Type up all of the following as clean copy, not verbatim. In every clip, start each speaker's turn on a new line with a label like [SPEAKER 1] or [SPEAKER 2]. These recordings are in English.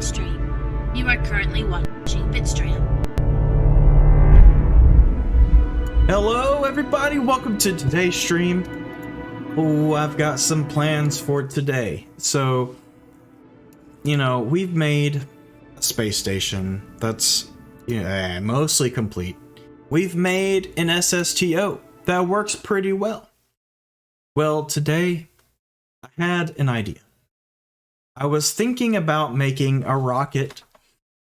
[SPEAKER 1] stream. You are currently watching Bitstram.
[SPEAKER 2] Hello everybody, welcome to today's stream. Oh, I've got some plans for today. So, you know, we've made a space station that's mostly complete. We've made an SSTO that works pretty well. Well, today I had an idea. I was thinking about making a rocket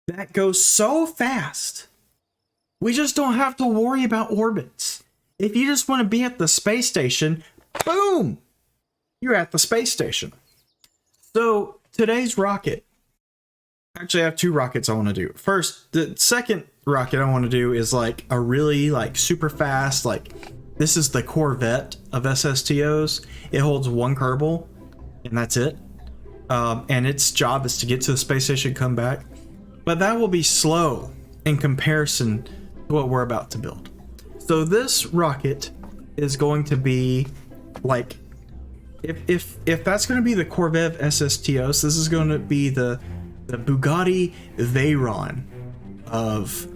[SPEAKER 2] that goes so fast we just don't have to worry about orbits. If you just want to be at the space station, boom, you're at the space station. So today's rocket, actually I have two rockets I want to do. First, the second rocket I want to do is like a really super fast, this is the Corvette of SSTOs. It holds one Kerbal and that's it. And its job is to get to the space station, come back. But that will be slow in comparison to what we're about to build. So this rocket is going to be like, if that's going to be the Corvette SSTOs, this is going to be the Bugatti Veyron of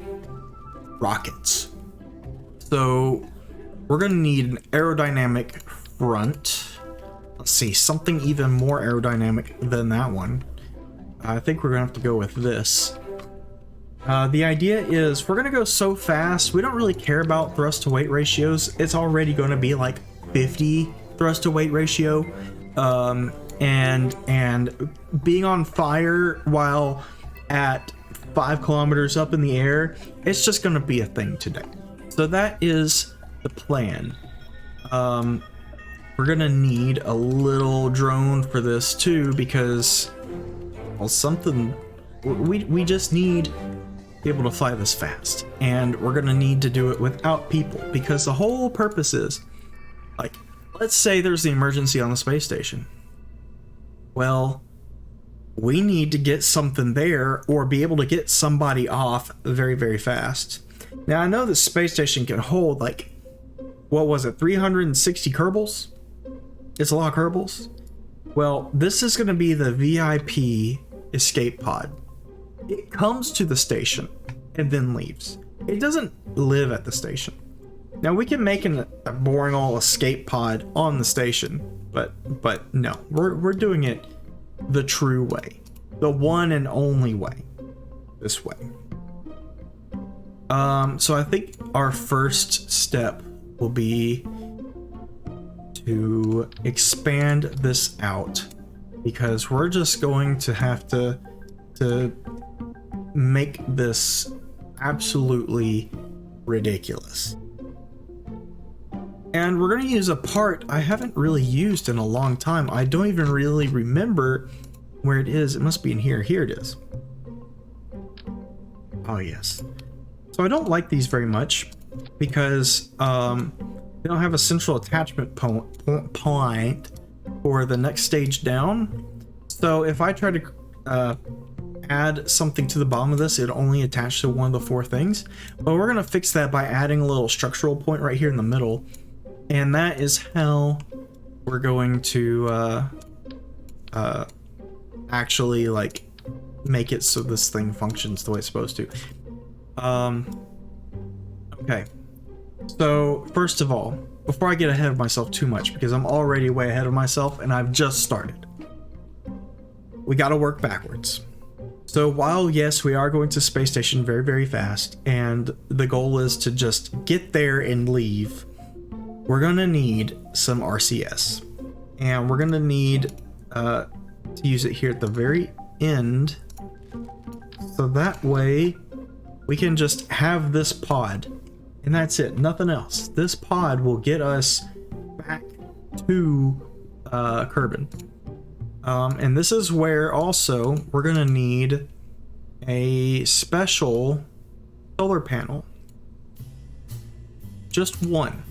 [SPEAKER 2] rockets. So we're going to need an aerodynamic front. Let's see, something even more aerodynamic than that one. I think we're gonna have to go with this. The idea is we're gonna go so fast, we don't really care about thrust to weight ratios. It's already gonna be like 50 thrust to weight ratio. And being on fire while at 5 kilometers up in the air, it's just gonna be a thing today. So that is the plan. We're gonna need a little drone for this too, because, well, we just need to be able to fly this fast, and we're gonna need to do it without people, because the whole purpose is, like, let's say there's the emergency on the space station. Well, we need to get something there or be able to get somebody off very, very fast. Now I know the space station can hold what was it, 360 Kerbals? It's a lot of Kerbals. Well, this is going to be the VIP escape pod. It comes to the station and then leaves. It doesn't live at the station. Now we can make a boring old escape pod on the station, but no, we're doing it the true way, the one and only way, this way. So I think our first step will be to expand this out, because we're just going to have to make this absolutely ridiculous. And we're going to use a part I haven't really used in a long time. I don't even really remember where it is. It must be in here. Here it is. Oh yes. So I don't like these very much because they don't have a central attachment point for the next stage down. So if I try to add something to the bottom of this, it only attach to one of the 4 things. But we're going to fix that by adding a little structural point right here in the middle. And that is how we're going to actually make it so this thing functions the way it's supposed to. Okay. So, first of all, before I get ahead of myself too much, because I'm already way ahead of myself and I've just started, we gotta work backwards. So while, yes, we are going to space station very, very fast, and the goal is to just get there and leave, we're gonna need some RCS. And we're gonna need to use it here at the very end, so that way we can just have this pod. And that's it, nothing else. This pod will get us back to Kerbin. And this is where also we're gonna need a special solar panel. Just one.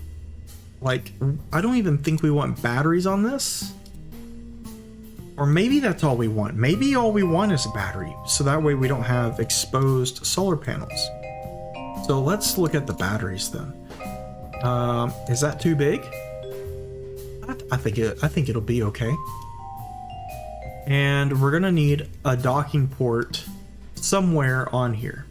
[SPEAKER 2] I don't even think we want batteries on this. Or maybe that's all we want. Maybe all we want is a battery, so that way we don't have exposed solar panels. So let's look at the batteries then. Is that too big? I think it'll be okay. And we're gonna need a docking port somewhere on here.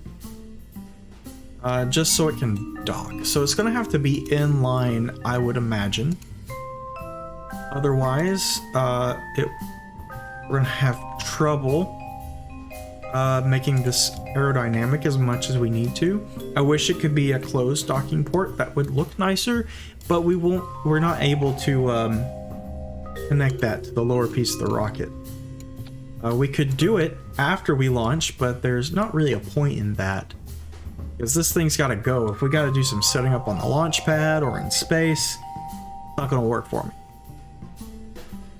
[SPEAKER 2] Just so it can dock. So it's gonna have to be in line, I would imagine. Otherwise, we're gonna have trouble making this aerodynamic as much as we need to. I wish it could be a closed docking port. That would look nicer, but we're not able to connect that to the lower piece of the rocket. We could do it after we launch, but there's not really a point in that, because this thing's got to go. If we got to do some setting up on the launch pad or in space, it's not going to work for me.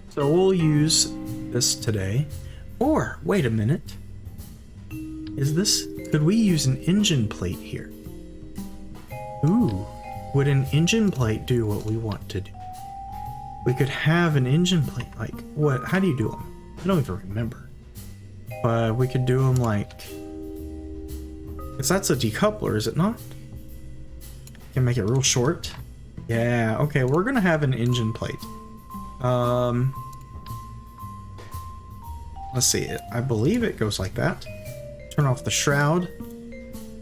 [SPEAKER 2] So we'll use this today. Or, wait a minute. Could we use an engine plate here? Ooh, would an engine plate do what we want to do? We could have an engine plate, like, what, how do you do them? I don't even remember. But we could do them like, because that's a decoupler, is it not? Can make it real short. Yeah, okay, we're gonna have an engine plate. Let's see, I believe it goes like that. Turn off the shroud,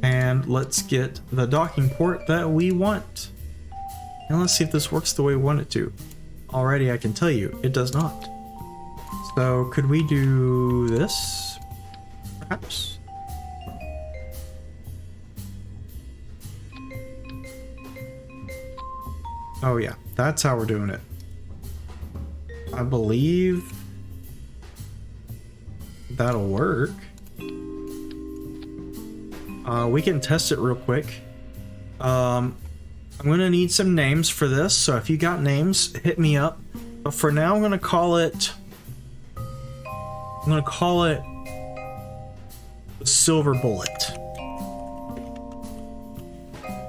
[SPEAKER 2] and let's get the docking port that we want. And let's see if this works the way we want it to. Already I can tell you, it does not. So could we do this, perhaps? Oh yeah, that's how we're doing it. I believe that'll work. We can test it real quick. I'm gonna need some names for this, so if you got names, hit me up. But for now, I'm gonna call it the Silver Bullet,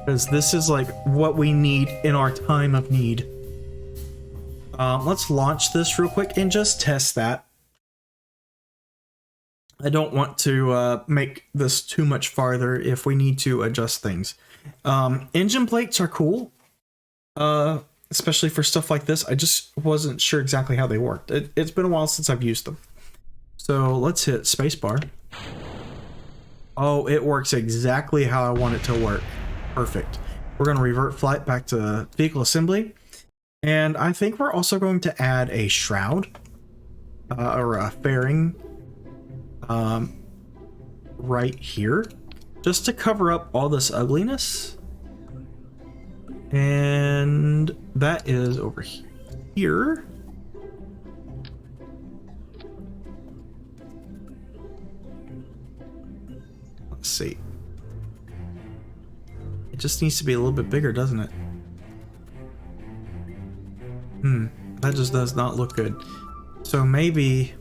[SPEAKER 2] because this is like what we need in our time of need. Let's launch this real quick and just test that. I don't want to make this too much farther if we need to adjust things. Engine plates are cool, especially for stuff like this. I just wasn't sure exactly how they worked. It's been a while since I've used them. So let's hit spacebar. Oh, it works exactly how I want it to work. Perfect. We're going to revert flight back to vehicle assembly. And I think we're also going to add a shroud or a fairing right here, just to cover up all this ugliness. And that is over here. Let's see. It just needs to be a little bit bigger, doesn't it? That just does not look good. So maybe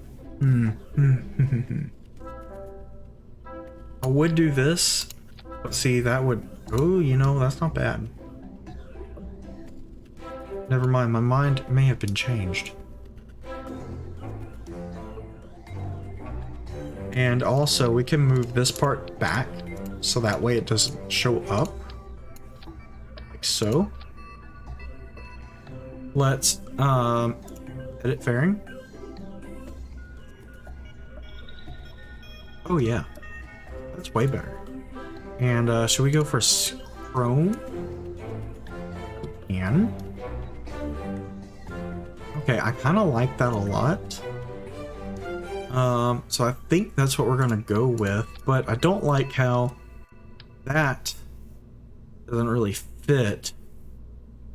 [SPEAKER 2] I would do this, but see, that would, oh, you know, that's not bad. Never mind, my mind may have been changed. And also, we can move this part back, so that way it doesn't show up. Like so. Let's, edit fairing. Oh yeah. That's way better. And should we go for chrome? We can. Okay, I kind of like that a lot. So I think that's what we're gonna go with, but I don't like how that doesn't really fit.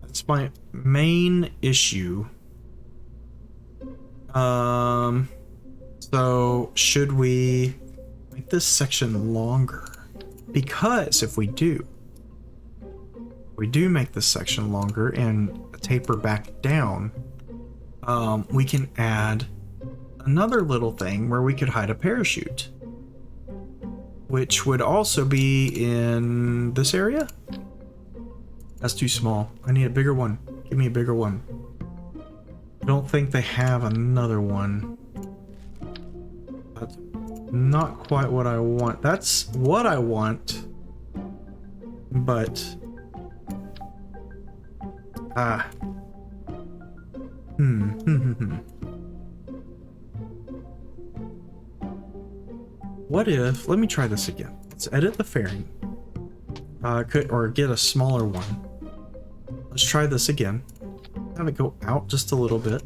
[SPEAKER 2] That's my main issue. So should we make this section longer? Because if we do make this section longer and taper back down, we can add another little thing where we could hide a parachute, which would also be in this area. That's too small. I need a bigger one. Give me a bigger one. I don't think they have another one. That's not quite what I want. That's what I want, but What if, let me try this again. Let's edit the fairing. Or get a smaller one. Let's try this again. Have it go out just a little bit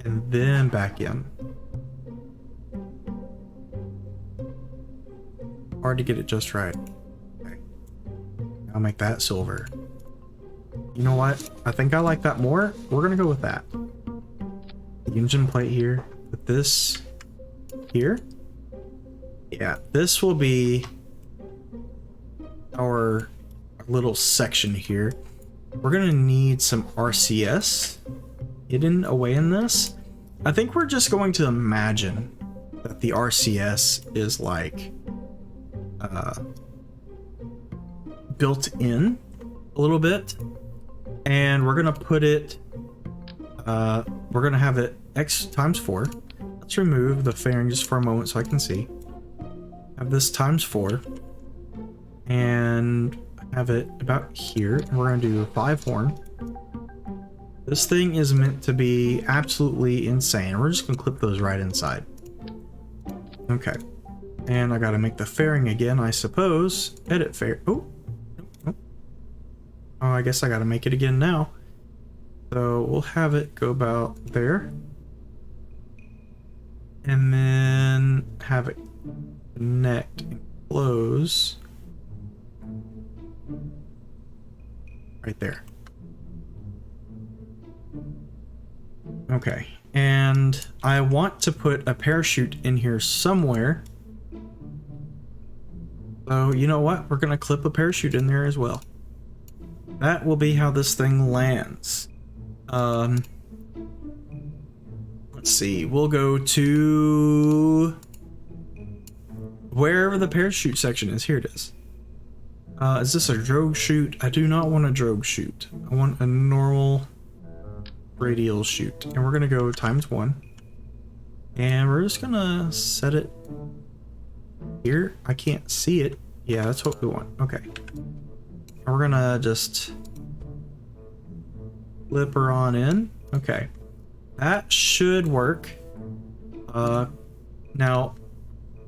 [SPEAKER 2] and then back in. Hard to get it just right. Okay. I'll make that silver. You know what? I think I like that more. We're gonna go with that. The engine plate here. Put this here. Yeah, this will be our little section here. We're gonna need some RCS hidden away in this. I think we're just going to imagine that the RCS is like built in a little bit, and we're gonna put it we're gonna have it X times 4. Let's remove the fairing just for a moment so I can see. Have this times 4 and have it about here, and we're gonna do a 5 horn. This thing is meant to be absolutely insane. We're just gonna clip those right inside. Okay, and I gotta make the fairing again, I suppose. Edit fair. Oh, I guess I gotta make it again now. So we'll have it go about there, and then have it connect and close right there. Okay, and I want to put a parachute in here somewhere. So you know what? We're gonna clip a parachute in there as well. That will be how this thing lands. Let's see. We'll go to wherever the parachute section is. Here it is. Is this a drogue chute? I do not want a drogue chute. I want a normal radial chute. And we're gonna go times 1. And we're just gonna set it here. I can't see it. Yeah, that's what we want. Okay. And we're gonna just flip her on in. Okay. That should work. Now,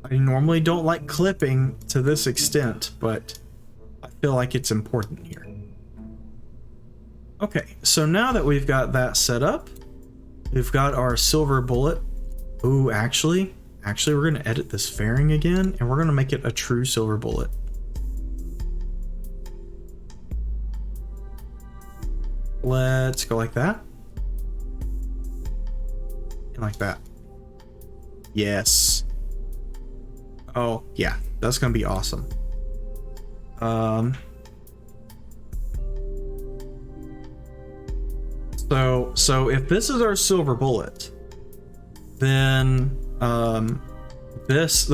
[SPEAKER 2] I normally don't like clipping to this extent, but I feel like it's important here. Okay, so now that we've got that set up, we've got our silver bullet. Ooh, actually, we're gonna edit this fairing again, and we're gonna make it a true silver bullet. Let's go like that. And like that. Yes. Oh, yeah, that's gonna be awesome. So if this is our silver bullet, then the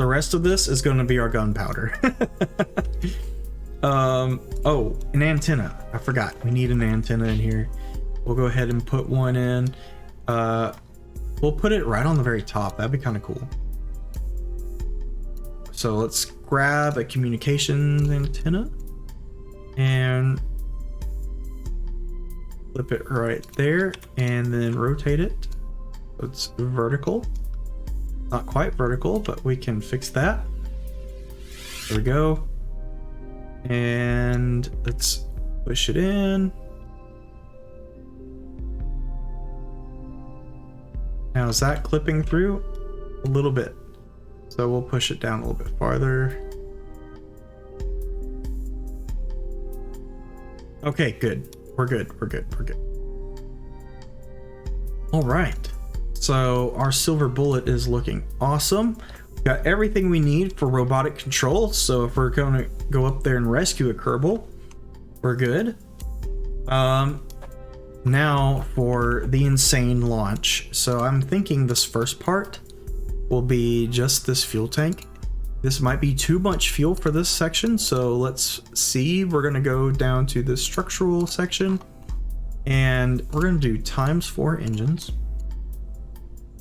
[SPEAKER 2] rest of this is going to be our gunpowder. Oh, an antenna. I forgot. We need an antenna in here. We'll go ahead and put one in. We'll put it right on the very top. That'd be kind of cool. So let's grab a communications antenna and flip it right there, and then rotate it so it's vertical. Not quite vertical, but we can fix that. There we go. And let's push it in. Now is that clipping through? A little bit. So we'll push it down a little bit farther. Okay, good. We're good. All right. So our silver bullet is looking awesome. We've got everything we need for robotic control. So if we're going to go up there and rescue a Kerbal, we're good. Now for the insane launch. So I'm thinking this first part will be just this fuel tank. This might be too much fuel for this section, so let's see. We're gonna go down to the structural section, and we're gonna do ×4 engines,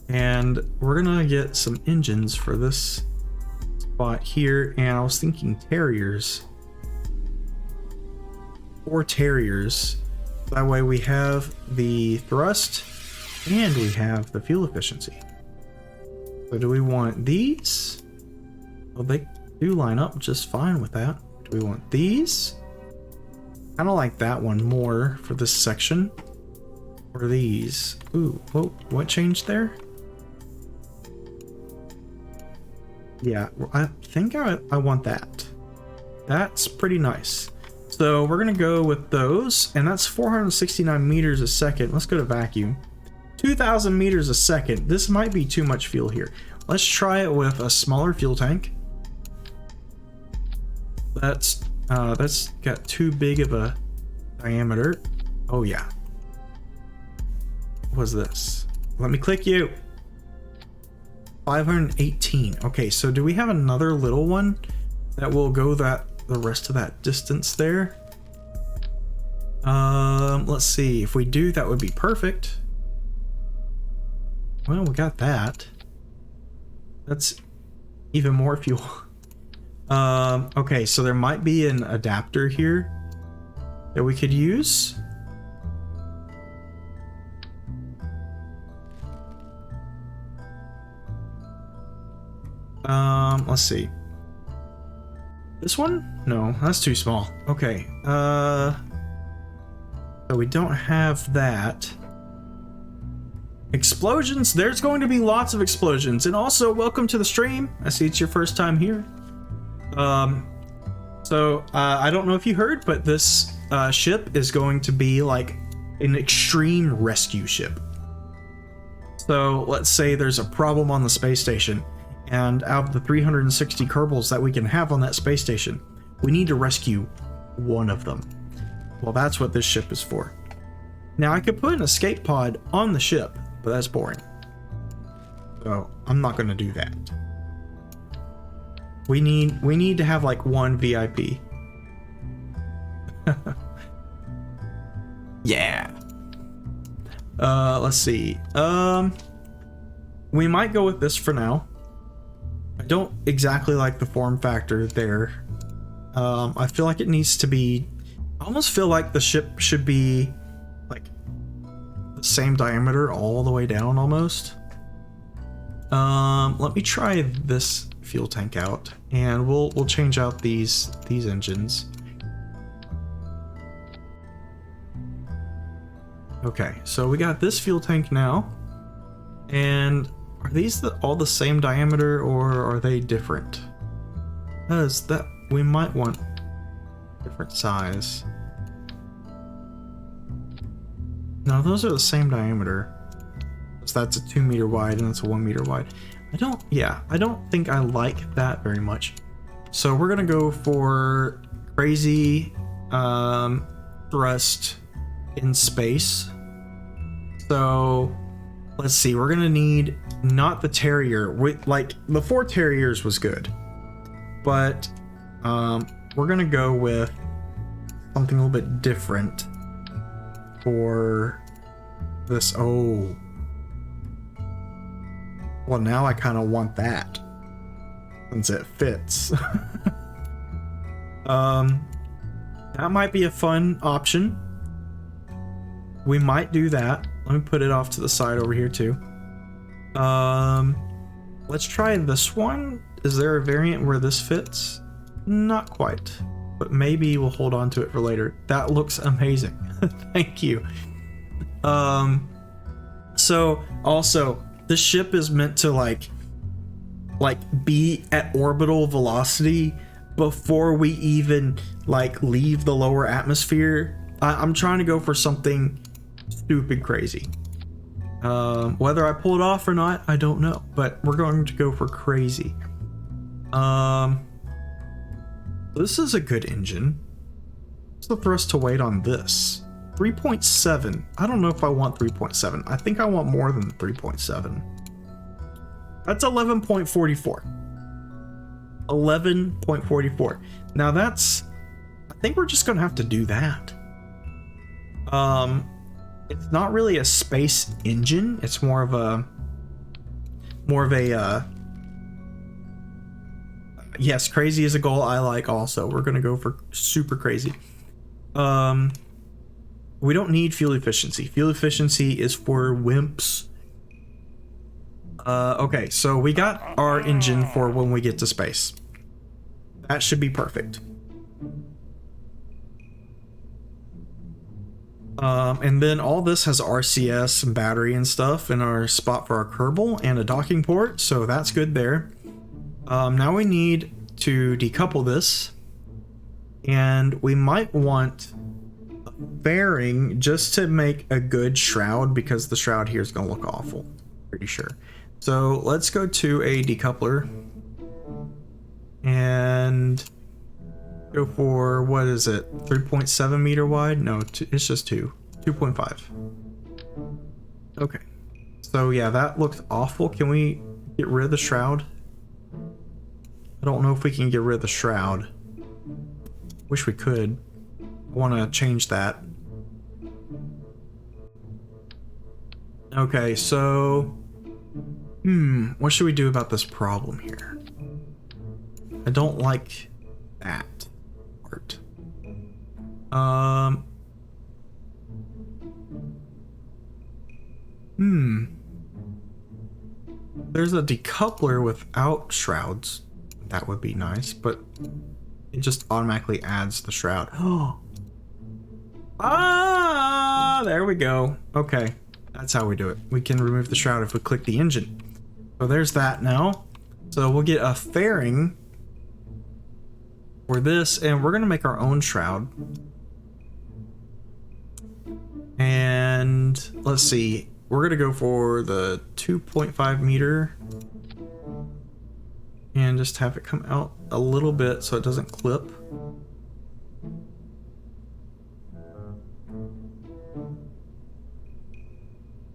[SPEAKER 2] and we're gonna get some engines for this spot here. And I was thinking Terriers, 4 Terriers. That way we have the thrust and we have the fuel efficiency. So do we want these? Well, they do line up just fine with that. Do we want these? Kind of like that one more for this section. Or these. Ooh, whoa, what changed there? Yeah, I think I want that. That's pretty nice. So we're gonna go with those, and that's 469 meters a second. Let's go to vacuum. 2,000 meters a second. This might be too much fuel here. Let's try it with a smaller fuel tank. That's got too big of a diameter. Oh yeah. What's this? Let me click you. 518. Okay, so do we have another little one that will go the rest of that distance there? Let's see. If we do, that would be perfect. Well, we got that. That's even more fuel. Okay, so there might be an adapter here that we could use. Let's see. This one? No, that's too small. Okay, so we don't have that. Explosions? There's going to be lots of explosions. And also, welcome to the stream. I see it's your first time here. I don't know if you heard, but this ship is going to be like an extreme rescue ship. So let's say there's a problem on the space station, and out of the 360 Kerbals that we can have on that space station, we need to rescue one of them. Well, that's what this ship is for. Now, I could put an escape pod on the ship, but that's boring. So I'm not going to do that. We need to have like one VIP. Yeah. Let's see. We might go with this for now. I don't exactly like the form factor there. I feel like it needs to be... I almost feel like the ship should be like the same diameter all the way down almost. Let me try this fuel tank out, and we'll change out these engines. Okay, so we got this fuel tank now, and are these all the same diameter, or are they different? Because that we might want different size. No, those are the same diameter. So that's a 2 meter wide and that's a 1 meter wide. I don't think I like that very much. So we're gonna go for crazy thrust in space. So let's see, we're gonna need not the Terrier. Like before, Terriers was good, but we're gonna go with something a little bit different for this. Oh, well, now I kind of want that since it fits. That might be a fun option. We might do that. Let me put it off to the side over here too. Let's try this one. Is there a variant where this fits? Not quite, but maybe we'll hold on to it for later. That looks amazing. Thank you. So also, the ship is meant to like be at orbital velocity before we even like leave the lower atmosphere. I'm trying to go for something stupid crazy. Whether I pull it off or not, I don't know, but we're going to go for crazy. This is a good engine. What's the thrust to weight on this? 3.7. I don't know if I want 3.7. I think I want more than 3.7. That's 11.44. 11.44. Now that's... I think we're just gonna have to do that. It's not really a space engine. It's more of a... yes, crazy is a goal I like also. We're gonna go for super crazy. We don't need fuel efficiency. Fuel efficiency is for wimps. Okay, so we got our engine for when we get to space. That should be perfect. And then all this has RCS and battery and stuff in our spot for our Kerbal and a docking port, so that's good there. Now we need to decouple this, and we might want a fairing just to make a good shroud, because the shroud here is going to look awful, pretty sure. So let's go to a decoupler and go for, what is it, 3.7 meter wide? No, it's just 2.5. Okay, so yeah, that looks awful. Can we get rid of the shroud? I don't know if we can get rid of the shroud. Wish we could. I want to change that. Okay, so what should we do about this problem here? I don't like that part. There's a decoupler without shrouds. That would be nice, but it just automatically adds the shroud. Ah, there we go. Okay, that's how we do it. We can remove the shroud if we click the engine. So there's that now. So we'll get a fairing for this, and we're gonna make our own shroud. And let's see, we're gonna go for the 2.5 meter and just have it come out a little bit so it doesn't clip.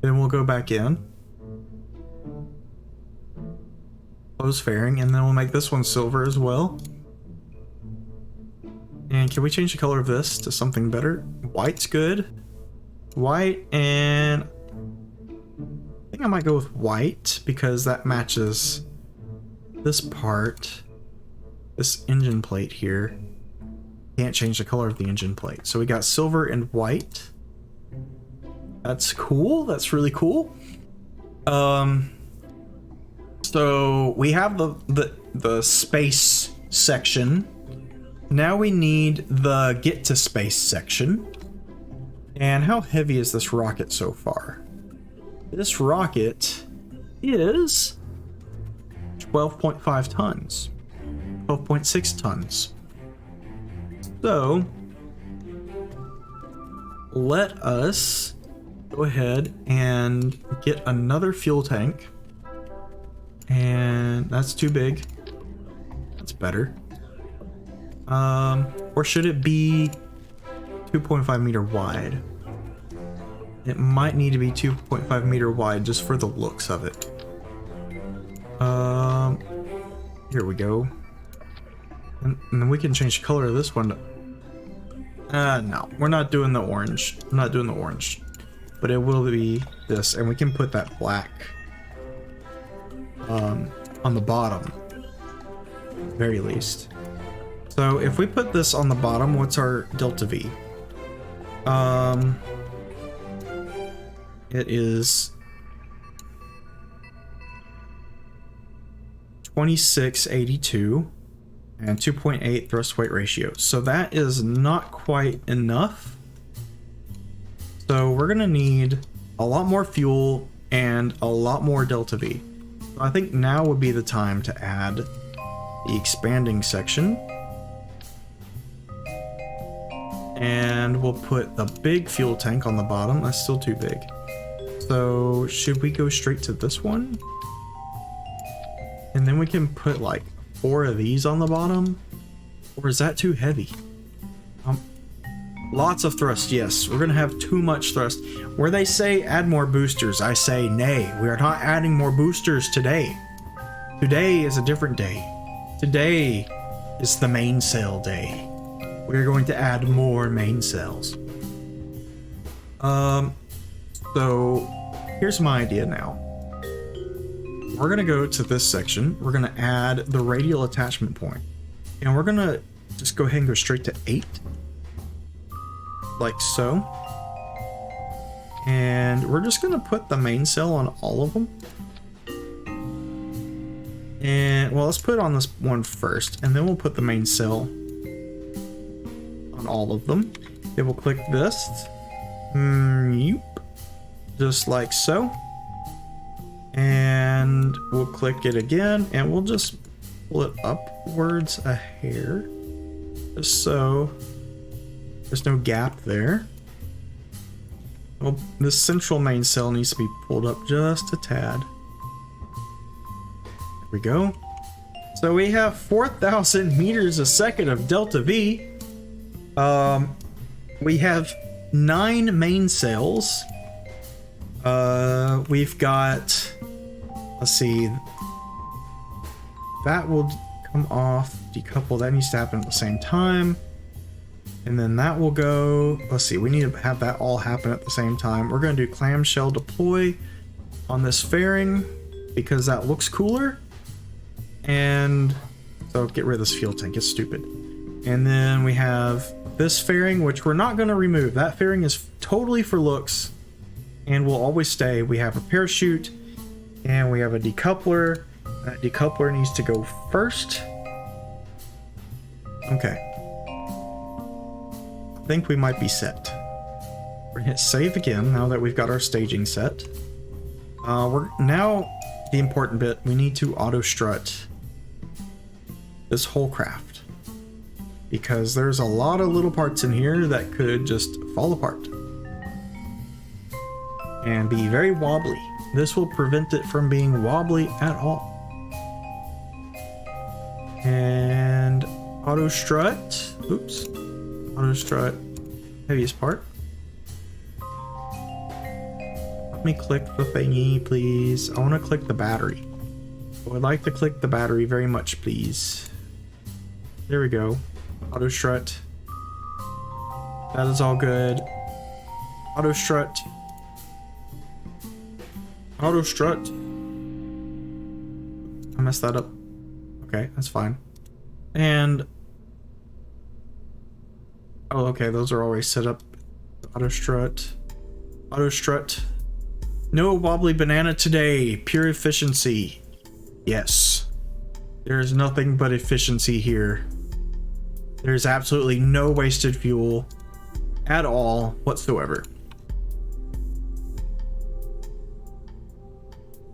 [SPEAKER 2] Then we'll go back in, close fairing, and then we'll make this one silver as well. And can we change the color of this to something better? White's good. White, and I think I might go with white because that matches this part, this engine plate here. Can't change the color of the engine plate. So we got silver and white. That's cool. That's really cool. So we have the space section. Now we need the get to space section. And how heavy is this rocket so far? This rocket is 12.5 tons. 12.6 tons. So let us go ahead and get another fuel tank. And that's too big. That's better. Or should it be 2.5 meter wide? It might need to be 2.5 meter wide just for the looks of it. Here we go. And then we can change the color of this one. No, we're not doing the orange. I'm not doing the orange. But it will be this, and we can put that black on the bottom, at the very least. So if we put this on the bottom, what's our delta V? It is 2682 and 2.8 thrust weight ratio. So that is not quite enough. So we're gonna need a lot more fuel and a lot more delta V. So I think now would be the time to add the expanding section. And we'll put the big fuel tank on the bottom. That's still too big. So should we go straight to this one? And then we can put like 4 of these on the bottom? Or is that too heavy? Lots of thrust, yes. We're gonna have too much thrust. Where they say add more boosters, I say nay. We are not adding more boosters today. Today is a different day. Today is the mainsail day. We're going to add more mainsails. So here's my idea now. We're gonna go to this section. We're gonna add the radial attachment point, and we're gonna just go ahead and go straight to 8, like so. And we're just gonna put the mainsail on all of them. And well, let's put it on this one first, and then we'll put the main cell on all of them. Then we'll click this. Yep. Just like so. And we'll click it again, and we'll just pull it upwards a hair. Just so there's no gap there. Well, this central main cell needs to be pulled up just a tad. There we go. So we have 4,000 meters a second of delta V. We have 9 main cells. We've got, let's see, that will come off, decouple, that needs to happen at the same time. And then that will go, let's see, we need to have that all happen at the same time. We're going to do clamshell deploy on this fairing because that looks cooler. And so get rid of this fuel tank, it's stupid. And then we have this fairing, which we're not going to remove. That fairing is totally for looks and will always stay. We have a parachute and we have a decoupler. That decoupler needs to go first. Okay. I think we might be set. We're gonna hit save again now that we've got our staging set. We're now the important bit. We need to auto strut this whole craft because there's a lot of little parts in here that could just fall apart and be very wobbly. This will prevent it from being wobbly at all. And auto strut. Oops. Auto strut. Heaviest part. Let me click the thingy, please. I want to click the battery. I would like to click the battery very much, please. There we go. Auto strut. That is all good. Auto strut. Auto strut. I messed that up. Okay, that's fine. And oh, okay, those are already set up. Auto strut. Auto strut. No wobbly banana today. Pure efficiency. Yes. There's nothing but efficiency here. There's absolutely no wasted fuel at all whatsoever.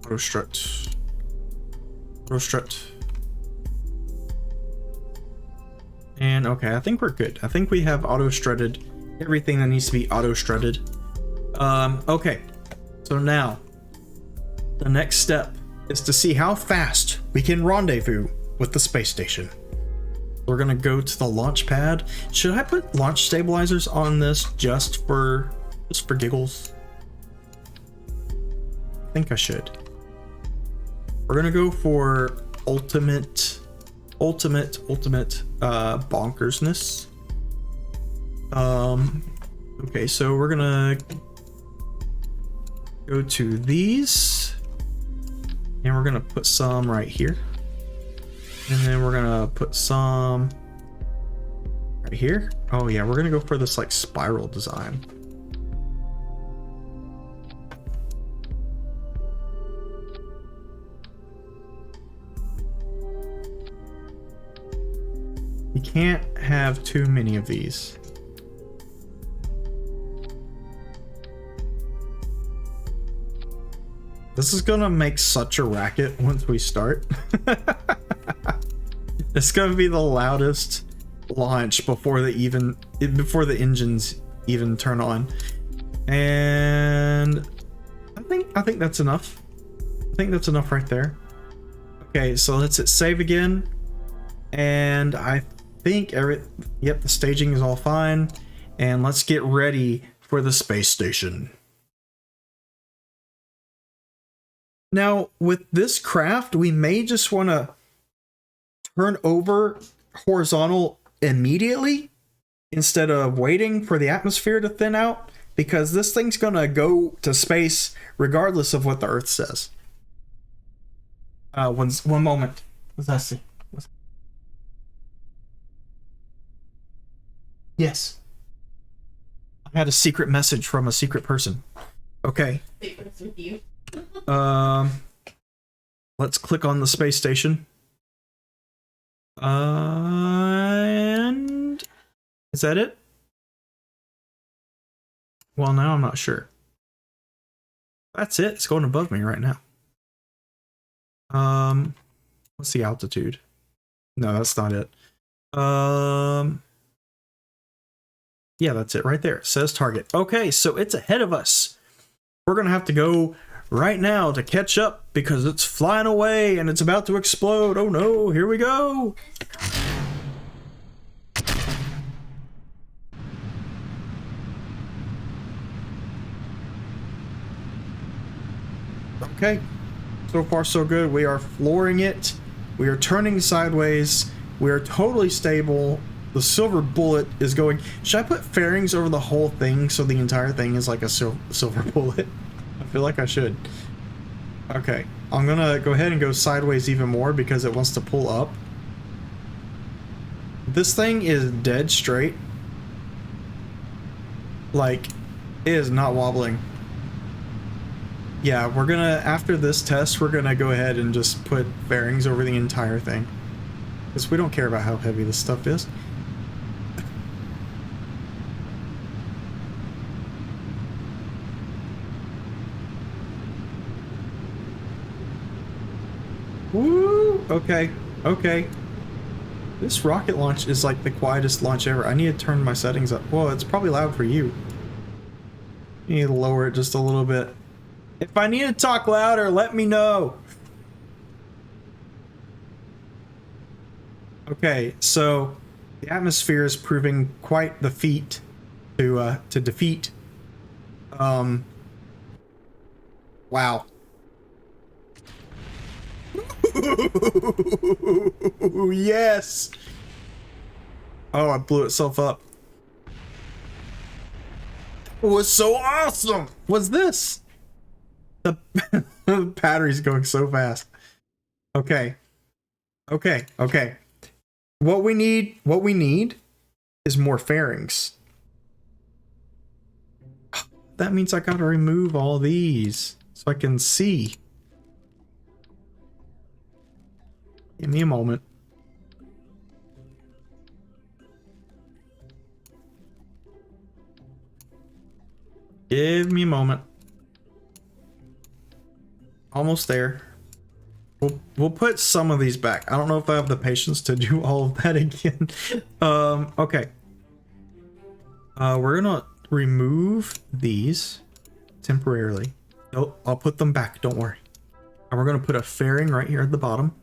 [SPEAKER 2] Auto strut. Auto strut. And okay, I think we're good. I think we have auto strutted everything that needs to be auto strutted. Okay, so now the next step is to see how fast we can rendezvous with the space station. We're gonna go to the launch pad. Should I put launch stabilizers on this just for giggles? I think I should. We're gonna go for ultimate bonkersness. Okay, so we're gonna go to these and we're gonna put some right here, and then we're gonna put some right here. Oh yeah, we're gonna go for this like spiral design. You can't have too many of these. This is gonna make such a racket once we start. It's gonna be the loudest launch before the engines even turn on. And I think that's enough. I think that's enough right there. Okay, so let's hit save again. And I think yep, the staging is all fine. And let's get ready for the space station. Now, with this craft, we may just want to turn over horizontal immediately instead of waiting for the atmosphere to thin out, because this thing's going to go to space regardless of what the Earth says. One moment. What's that see? Yes. I had a secret message from a secret person. Okay.
[SPEAKER 1] Secrets with you.
[SPEAKER 2] Let's click on the space station. And is that it? Well, now I'm not sure. That's it. It's going above me right now. What's the altitude? No, that's not it. Yeah, that's it right there. It says target. Okay, so it's ahead of us. We're gonna have to go right now to catch up because it's flying away and it's about to explode. Oh no, here we go. Okay, so far so good. We are flooring it. We are turning sideways. We are totally stable. The silver bullet is going. Should I put fairings over the whole thing so the entire thing is like a silver bullet? I feel like I should. Okay, I'm gonna go ahead and go sideways even more because it wants to pull up. This thing is dead straight. Like, it is not wobbling. Yeah, we're gonna, after this test, we're gonna go ahead and just put fairings over the entire thing. Because we don't care about how heavy this stuff is. Woo! Okay, okay. This rocket launch is like the quietest launch ever. I need to turn my settings up. Well, it's probably loud for you. You need to lower it just a little bit. If I need to talk louder, let me know. Okay, so the atmosphere is proving quite the feat to defeat. Wow. Yes. Oh, it blew itself up. It was so awesome. What's this? The battery's going so fast. Okay. Okay. Okay. What we need is more fairings. That means I gotta remove all these so I can see. Give me a moment. Give me a moment. Almost there. We'll put some of these back. I don't know if I have the patience to do all of that again. Okay. We're gonna remove these temporarily. Oh, I'll put them back, don't worry. And we're gonna put a fairing right here at the bottom.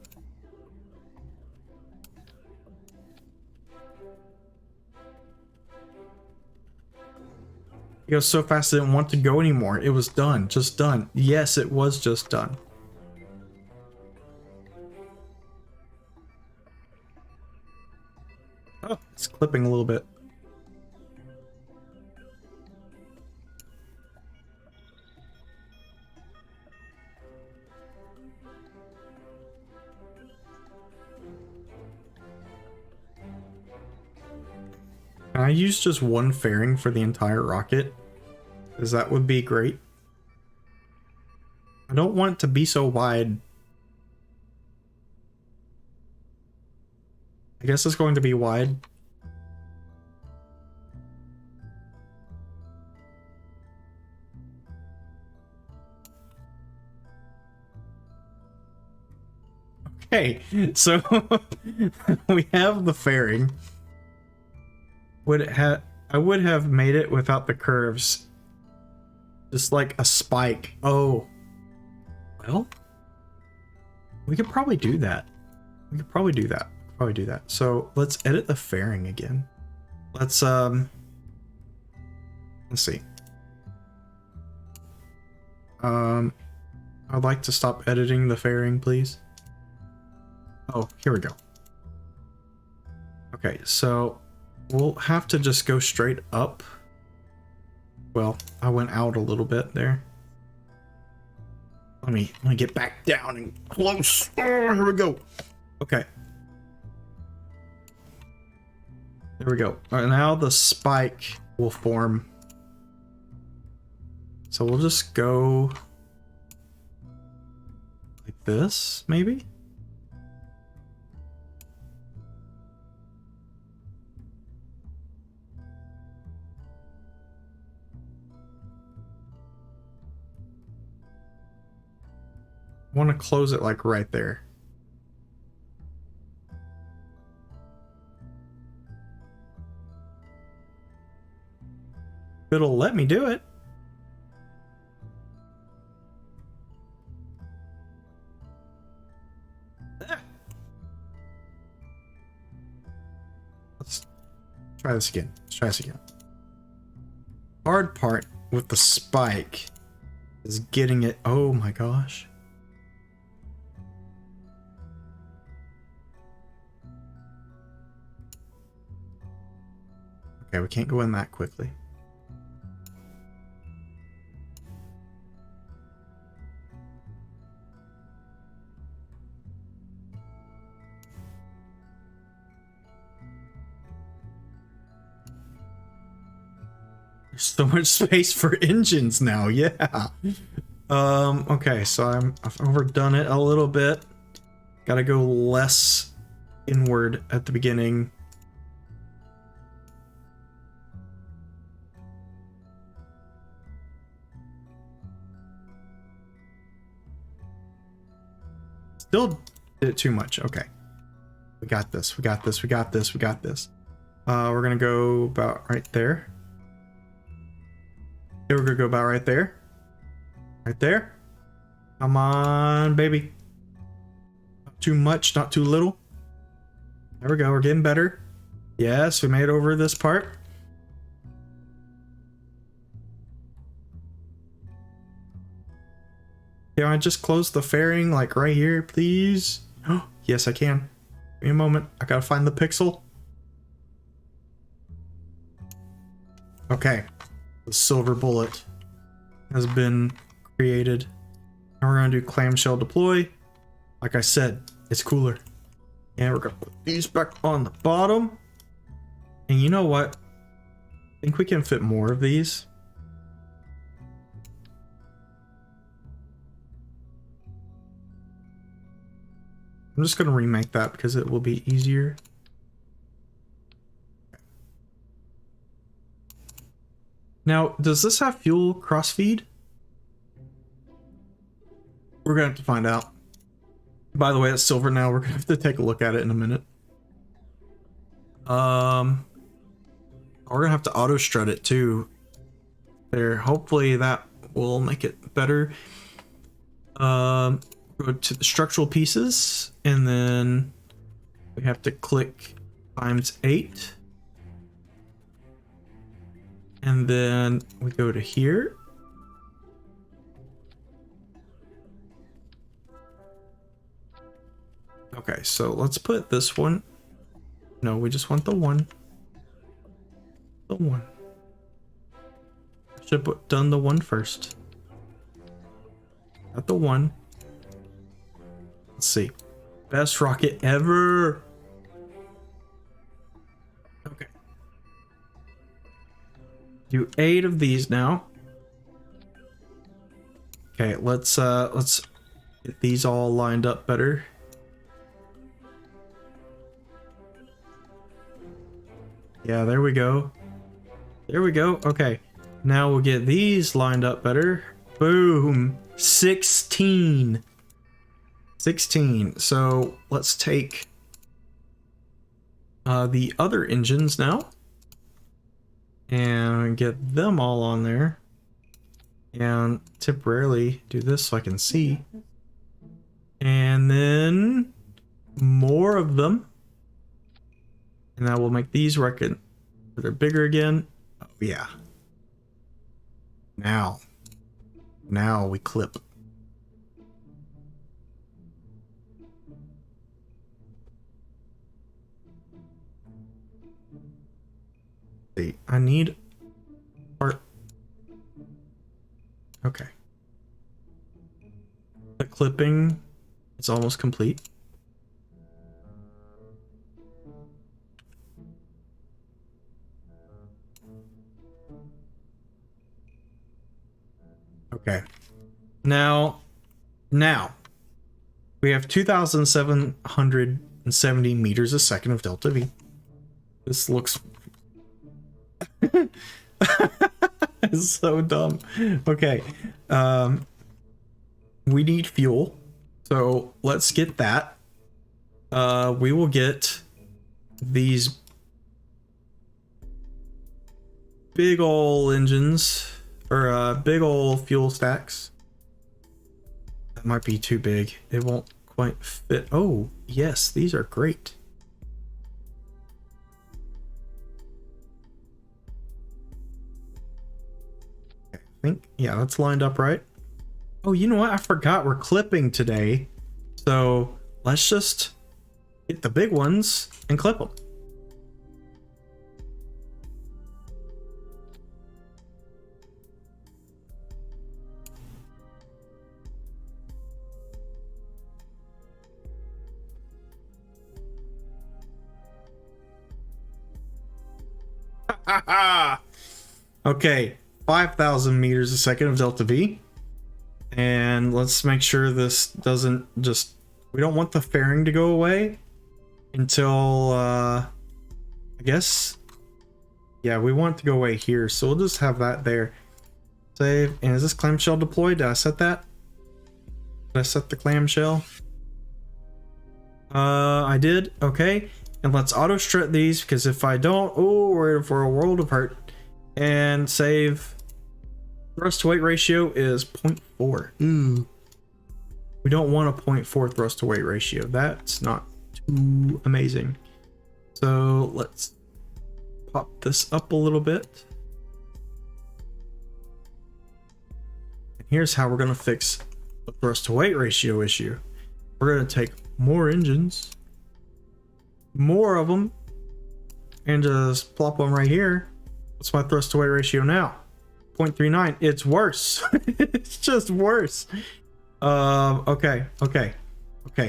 [SPEAKER 2] It goes so fast I didn't want to go anymore. It was done, just done. Yes, it was just done. Oh, it's clipping a little bit. Can I use just one fairing for the entire rocket? Because that would be great. I don't want it to be so wide. I guess it's going to be wide. Okay, so we have the fairing. I would have made it without the curves. Just like a spike. Oh. Well, we could probably do that. We could probably do that. Probably do that. So let's edit the fairing again. Let's see. I'd like to stop editing the fairing, please. Oh, here we go. Okay, so we'll have to just go straight up. Well, I went out a little bit there. Let me get back down and close. Oh, here we go. Okay. There we go. All right, now the spike will form. So we'll just go like this, maybe? I want to close it like right there. It'll let me do it. Let's try this again. Let's try this again. Hard part with the spike is getting it. Oh my gosh. Okay, we can't go in that quickly. There's so much space for engines now, yeah. Okay, so I've overdone it a little bit. Gotta go less inward at the beginning. Still did it too much. Okay. We got this. We got this. We got this. We got this. We're gonna go about right there. Yeah, we're gonna go about right there. Right there. Come on, baby. Not too much, not too little. There we go. We're getting better. Yes, we made it over this part. Can I just close the fairing like right here, please? Oh, yes, I can. Give me a moment. I gotta find the pixel. Okay. The silver bullet has been created. Now we're gonna do clamshell deploy. Like I said, it's cooler. And we're gonna put these back on the bottom. And you know what? I think we can fit more of these. I'm just gonna remake that because it will be easier. Now, does this have fuel crossfeed? We're gonna have to find out. By the way, it's silver now. We're gonna have to take a look at it in a minute. We're gonna have to auto strut it too. There, hopefully that will make it better. Go to the structural pieces, and then we have to click ×8. And then we go to here. Okay, so let's put this one. No, we just want the one. The one. Should have done the one first. Not the one. Let's see. Best rocket ever. Okay. Do 8 of these now. Okay, let's get these all lined up better. Yeah, there we go. There we go. Okay. Now we'll get these lined up better. Boom. 16. 16. So let's take the other engines now and get them all on there, and temporarily do this so I can see, and then more of them, and that will make these reckon they're bigger again. Oh yeah. Now we clip. See, I need part. Okay. The clipping is almost complete. Okay. Now, We have 2,770 meters a second of delta V. This looks it's so dumb. Okay. We need fuel. So let's get that. We will get these big ol' engines, or big ol' fuel stacks. That might be too big. It won't quite fit. Oh, yes, these are great. I think, yeah, that's lined up right. Oh, you know what? I forgot we're clipping today. So let's just get the big ones and clip them. Okay, 5,000 meters a second of delta V. And let's make sure this doesn't just... We don't want the fairing to go away until, I guess... Yeah, we want it to go away here, so we'll just have that there. Save. And is this clamshell deployed? Did I set that? Did I set the clamshell? I did. Okay. And let's auto strut these, because if I don't, oh, we're in for a world of hurt. And save. Thrust to weight ratio is 0.4. Ooh. We don't want a 0.4 thrust to weight ratio. That's not too amazing. So let's pop this up a little bit. And here's how we're going to fix the thrust to weight ratio issue. We're going to take more engines, more of them, and just plop them right here. What's my thrust to weight ratio now? 0.39. It's worse. It's just worse. Okay.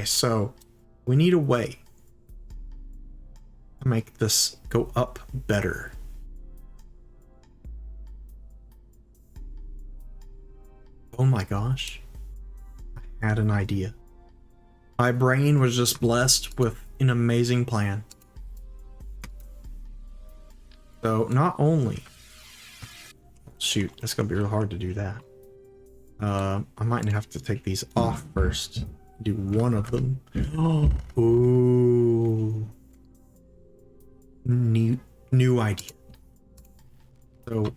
[SPEAKER 2] So we need a way to make this go up better. Oh my gosh. I had an idea. My brain was just blessed with an amazing plan. So not only... Shoot, that's gonna be real hard to do that. I might have to take these off first. Do one of them. Ooh. New idea. So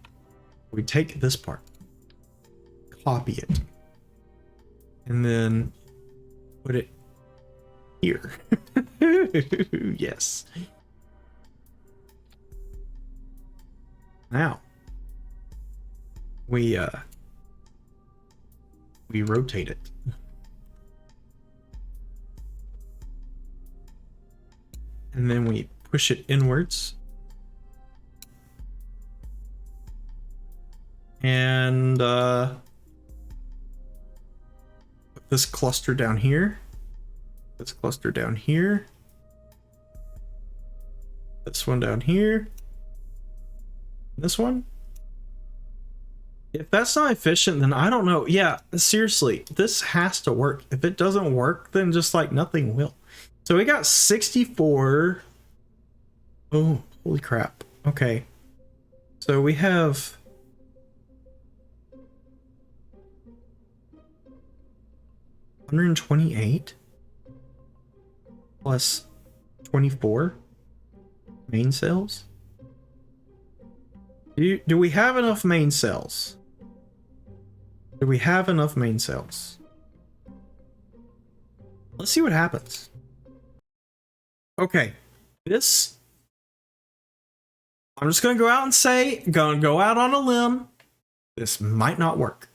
[SPEAKER 2] we take this part, copy it, and then put it here. Yes. Now we rotate it. And then we push it inwards. And put this cluster down here. This cluster down here. This one down here. This one. If that's not efficient, then I don't know. Yeah, seriously, this has to work. If it doesn't work, then just like nothing will. So we got 64. Oh, holy crap. Okay. So we have... $128 plus 24 main cells. Do we have enough main cells? Do we have enough main cells? Let's see what happens. Okay, this... I'm just gonna go out and say, gonna go out on a limb. This might not work.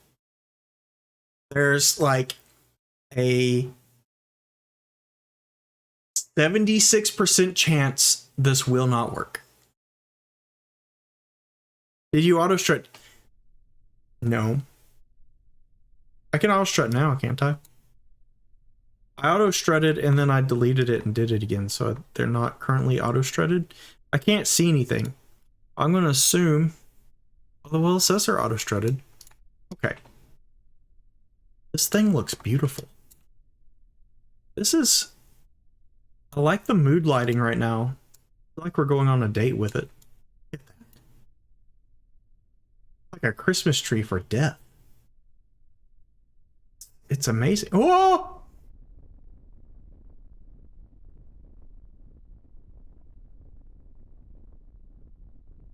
[SPEAKER 2] There's like a 76% chance this will not work. Did you auto strut? No. I can auto strut now, can't I? I auto strutted and then I deleted it and did it again, so they're not currently auto strutted. I can't see anything. I'm gonna assume. Oh, well, it says they're auto strutted. Okay. This thing looks beautiful. This is... I like the mood lighting right now. I feel like we're going on a date with it. Look at that. Like a Christmas tree for death. It's amazing. Oh!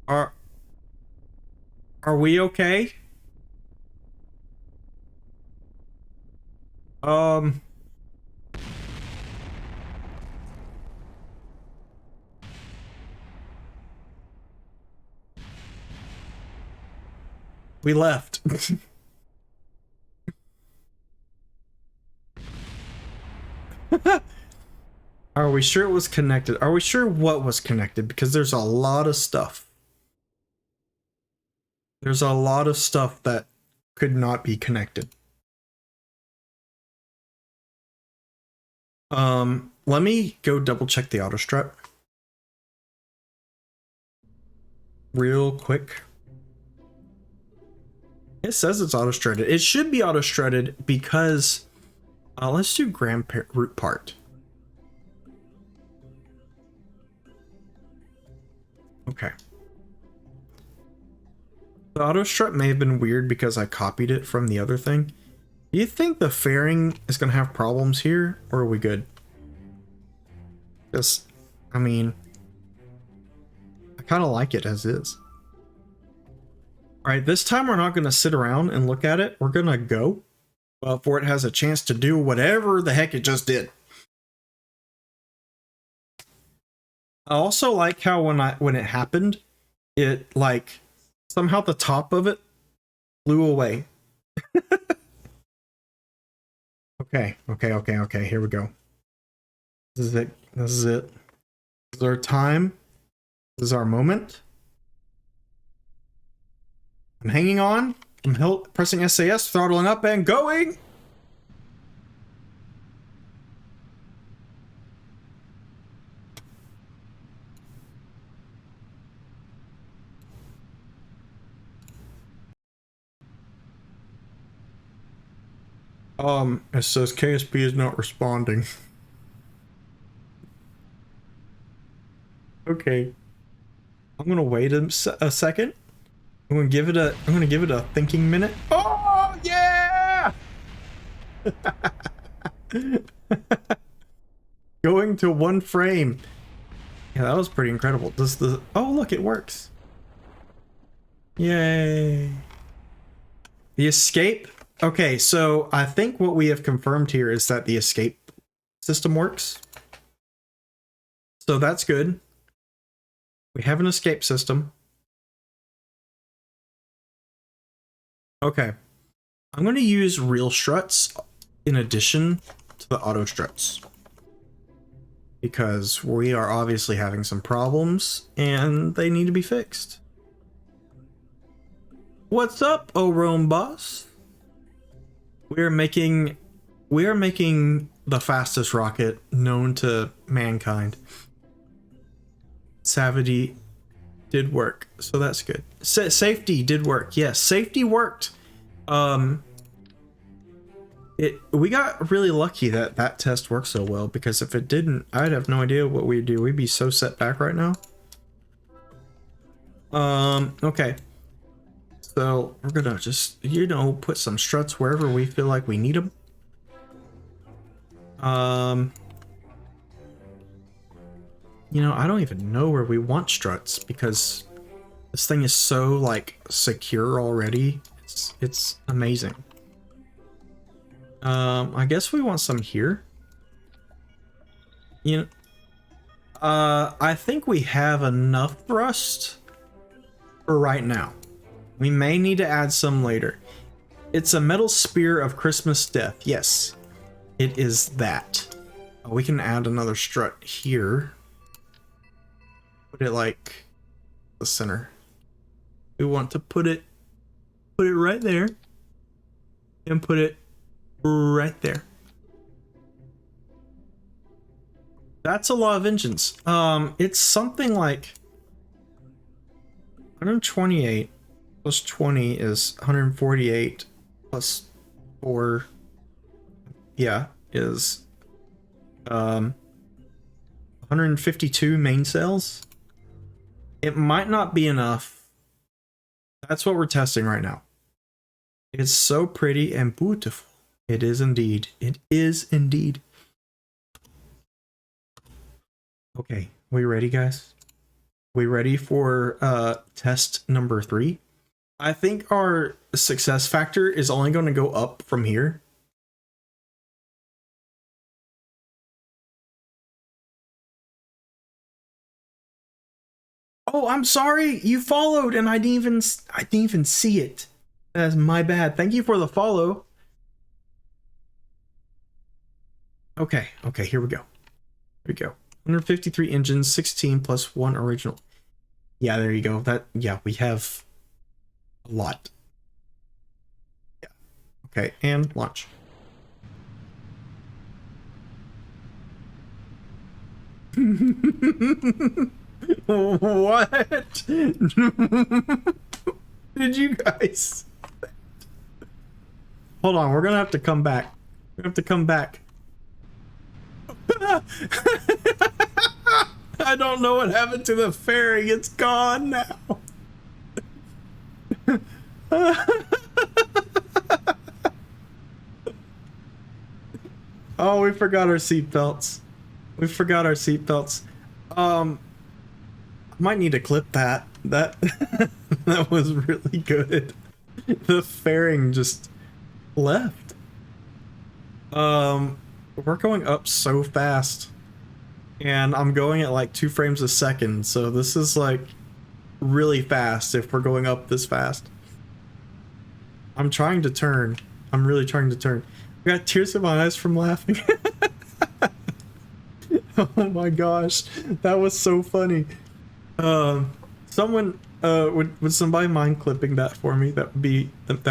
[SPEAKER 2] Are we okay? Um... We left. Are we sure it was connected? Are we sure what was connected? Because there's a lot of stuff. There's a lot of stuff that could not be connected. Let me go double check the auto strut real quick. It says it's auto strutted. It should be auto strutted because let's do root part. Okay. The auto strut may have been weird because I copied it from the other thing. Do you think the fairing is going to have problems here, or are we good? Because, I mean, I kind of like it as is. Alright, this time we're not going to sit around and look at it. We're going to go before it has a chance to do whatever the heck it just did. I also like how when it happened, it like somehow the top of it flew away. Okay, here we go. This is it. This is it. This is our time. This is our moment. I'm hanging on. I'm pressing SAS, throttling up and going. It says KSP is not responding. Okay. I'm gonna wait a second. I'm gonna give it a thinking minute. Oh yeah! Going to 1 frame. Yeah, that was pretty incredible. Oh look, it works. Yay. The escape. Okay, so I think what we have confirmed here is that the escape system works. So that's good. We have an escape system. Okay. I'm going to use real struts in addition to the auto struts, because we are obviously having some problems and they need to be fixed. What's up, O Rome boss? We are making the fastest rocket known to mankind. Savity did work, so that's good. Safety did work. Yes, safety worked. We got really lucky that that test worked so well, because if it didn't, I'd have no idea what we'd do. We'd be so set back right now. Okay. So we're gonna just, you know, put some struts wherever we feel like we need them. You know, I don't even know where we want struts because this thing is so like secure already. It's amazing. I guess we want some here. You know, I think we have enough thrust for right now. We may need to add some later. It's a metal spear of Christmas death. Yes, it is that. We can add another strut here. Put it like the center. We want to put it right there and put it right there. That's a lot of engines. It's something like 128 plus 20 is 148 plus 4, yeah, is um, 152 main cells. It might not be enough. That's what we're testing right now. It's so pretty and beautiful. It is indeed. It is indeed. Okay, we ready, guys? We ready for test number 3? I think our success factor is only going to go up from here. Oh, I'm sorry. You followed and I didn't even see it. That's my bad. Thank you for the follow. Okay, here we go. Here we go. 153 engines, 16 plus 1 original. Yeah, there you go. Yeah, we have a lot. Yeah. Okay, and launch. What? Did you guys? Hold on, we're gonna have to come back. We have to come back. I don't know what happened to the ferry. It's gone now. Oh, we forgot our seatbelts. We forgot our seatbelts. I might need to clip that. That that was really good. The fairing just left. We're going up so fast. And I'm going at like 2 frames a second, so this is like really fast if we're going up this fast. I'm trying to turn. I'm really trying to turn. I got tears in my eyes from laughing. Oh my gosh, that was so funny. Someone would somebody mind clipping that for me? That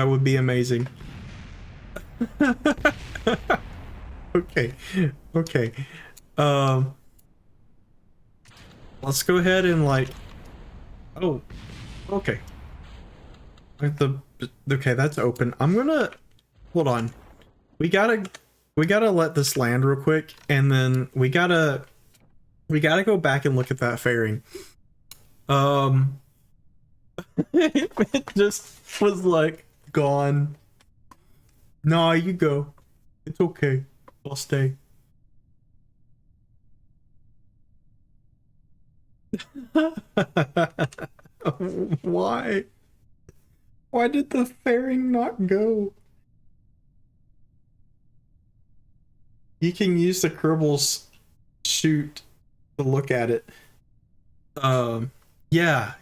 [SPEAKER 2] would be amazing. Okay. Let's go ahead and like. Oh, okay. Okay, that's open. I'm gonna hold on. We gotta let this land real quick, and then we gotta go back and look at that fairing. It just was like gone. Nah, you go. It's okay. I'll stay. Why? Why did the fairing not go? You can use the Kerbals shoot to look at it. Yeah.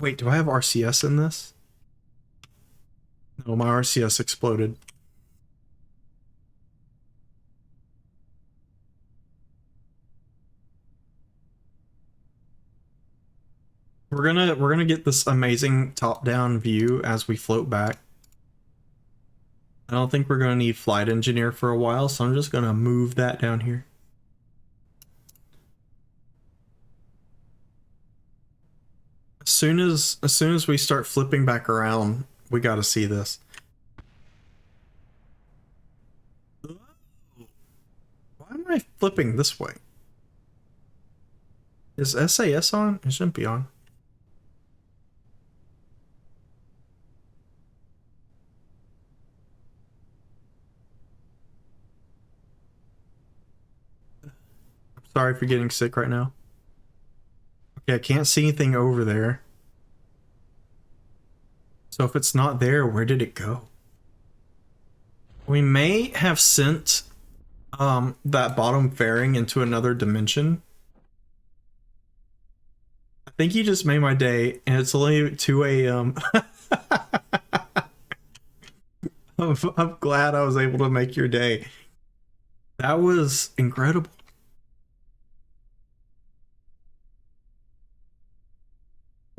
[SPEAKER 2] Wait, do I have RCS in this? No, my RCS exploded. We're gonna get this amazing top-down view as we float back. I don't think we're gonna need flight engineer for a while, so I'm just gonna move that down here. As soon as we start flipping back around, we gotta see this. Why am I flipping this way? Is SAS on? It shouldn't be on. I'm sorry for getting sick right now. Okay, I can't see anything over there. So if it's not there, where did it go? We may have sent that bottom fairing into another dimension. I think you just made my day, and it's only 2 a.m. I'm glad I was able to make your day. That was incredible.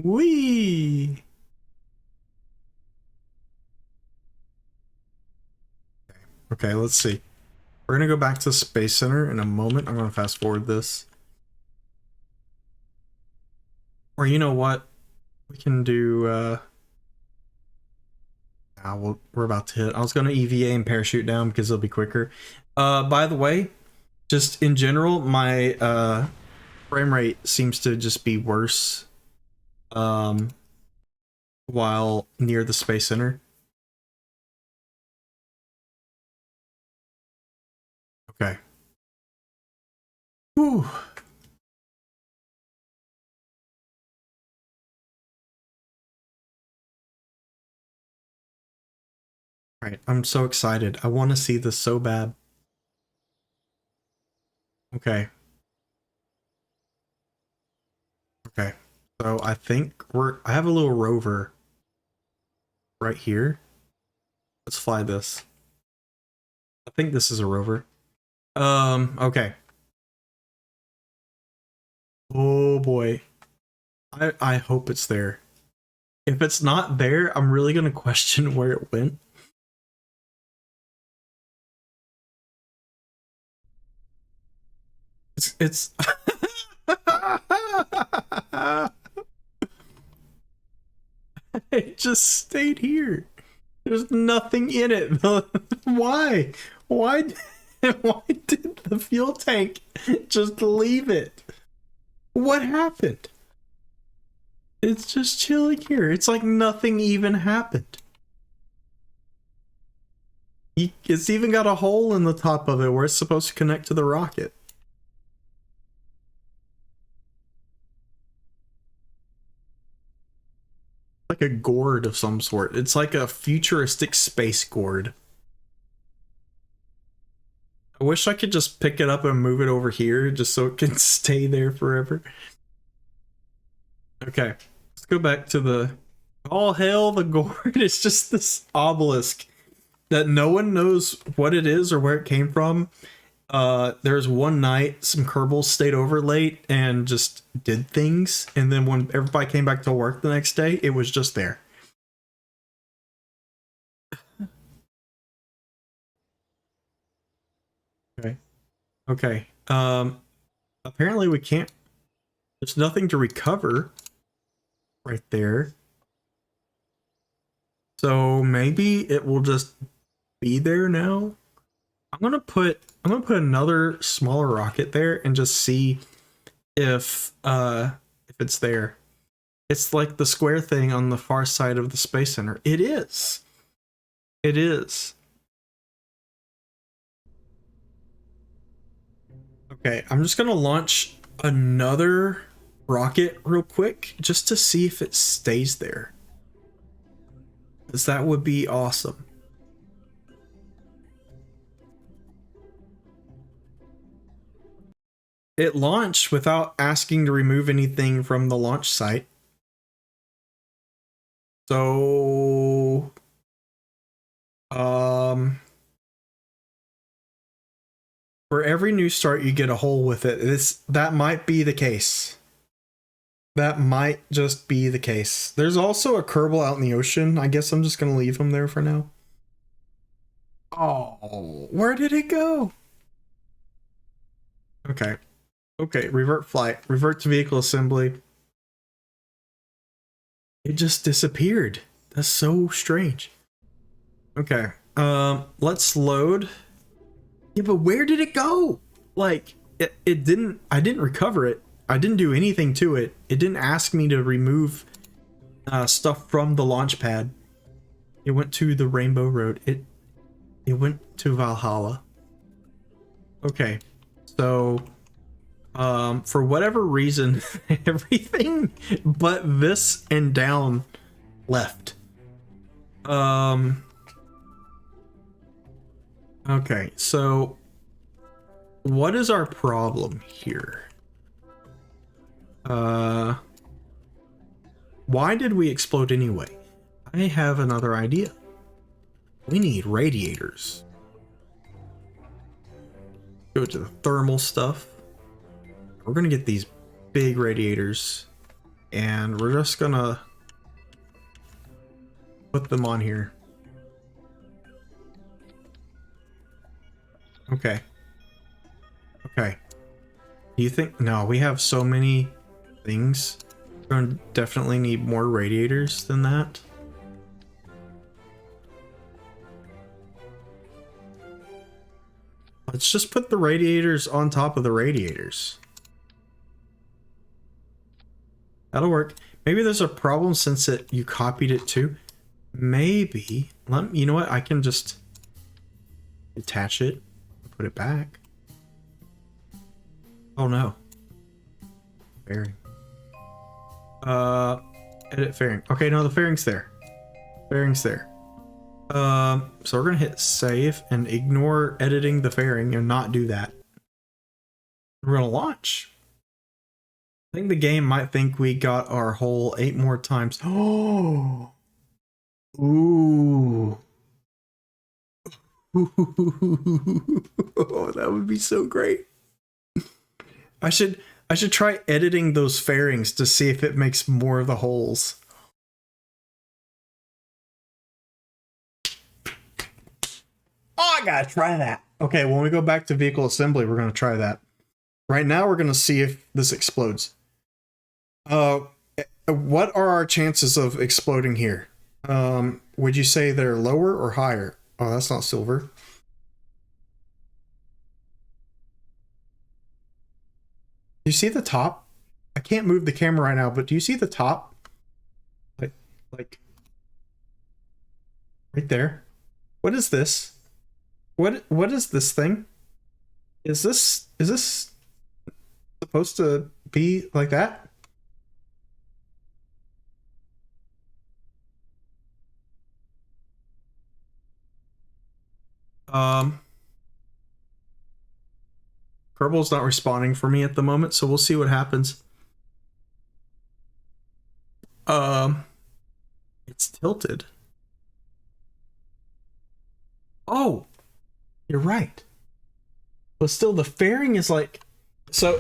[SPEAKER 2] Whee! Okay, let's see. We're gonna go back to Space Center in a moment. I'm gonna fast forward this. Or you know what? We can do we're about to hit. I was gonna EVA and parachute down because it'll be quicker. By the way, just in general, my frame rate seems to just be worse um while near the Space Center. Okay. Whew. All right, I'm so excited. I want to see this so bad. Okay. Okay. So I think I have a little rover right here. Let's fly this. I think this is a rover. Okay. Oh boy. I hope it's there. If it's not there, I'm really gonna question where it went. It's it just stayed here. There's nothing in it. Why? Why? Why did the fuel tank just leave it? What happened? It's just chilling here. It's like nothing even happened. It's even got a hole in the top of it where it's supposed to connect to the rocket. Like a gourd of some sort. It's like a futuristic space gourd. I wish I could just pick it up and move it over here just so it can stay there forever. Okay, let's go back to the... All hail the gourd. It's just this obelisk that no one knows what it is or where it came from. There's one night some Kerbals stayed over late and just did things, and then when everybody came back to work the next day, it was just there. Okay. Okay. Apparently we can't... There's nothing to recover right there. So maybe it will just be there now. I'm gonna put another smaller rocket there and just see if it's there. It's like the square thing on the far side of the Space Center. It is. It is. Okay, I'm just gonna launch another rocket real quick just to see if it stays there. Because that would be awesome. It launched without asking to remove anything from the launch site. So, for every new start, you get a hole with it. That might be the case. That might just be the case. There's also a Kerbal out in the ocean. I guess I'm just gonna leave him there for now. Oh, where did it go? Okay. Okay, revert flight. Revert to vehicle assembly. It just disappeared. That's so strange. Okay. Let's load. Yeah, but where did it go? Like, it didn't... I didn't recover it. I didn't do anything to it. It didn't ask me to remove stuff from the launch pad. It went to the Rainbow Road. It went to Valhalla. Okay. So, for whatever reason, everything but this and down left. Okay, so what is our problem here? Why did we explode anyway? I have another idea. We need radiators. Go to the thermal stuff. We're gonna get these big radiators and we're just gonna put them on here. Okay. Okay. Do you think... No, we have so many things. We're gonna definitely need more radiators than that. Let's just put the radiators on top of the radiators. That'll work. Maybe there's a problem since you copied it too. Maybe. You know what? I can just detach it and put it back. Oh no. Fairing. Edit fairing. Okay, no, the fairing's there. Fairing's there. So we're gonna hit save and ignore editing the fairing and not do that. We're gonna launch. I think the game might think we got our whole 8 more times. Oh. Ooh. Oh, that would be so great. I should try editing those fairings to see if it makes more of the holes. Oh, I gotta try that. Okay, when we go back to vehicle assembly, we're gonna try that. Right now, we're gonna see if this explodes. What are our chances of exploding here? Would you say they're lower or higher? Oh, that's not silver. Do you see the top? I can't move the camera right now, but do you see the top? Like right there. What is this? What is this thing? Is this supposed to be like that? Kerbal's not responding for me at the moment, so we'll see what happens. It's tilted. Oh, you're right. But still, the fairing is like... So...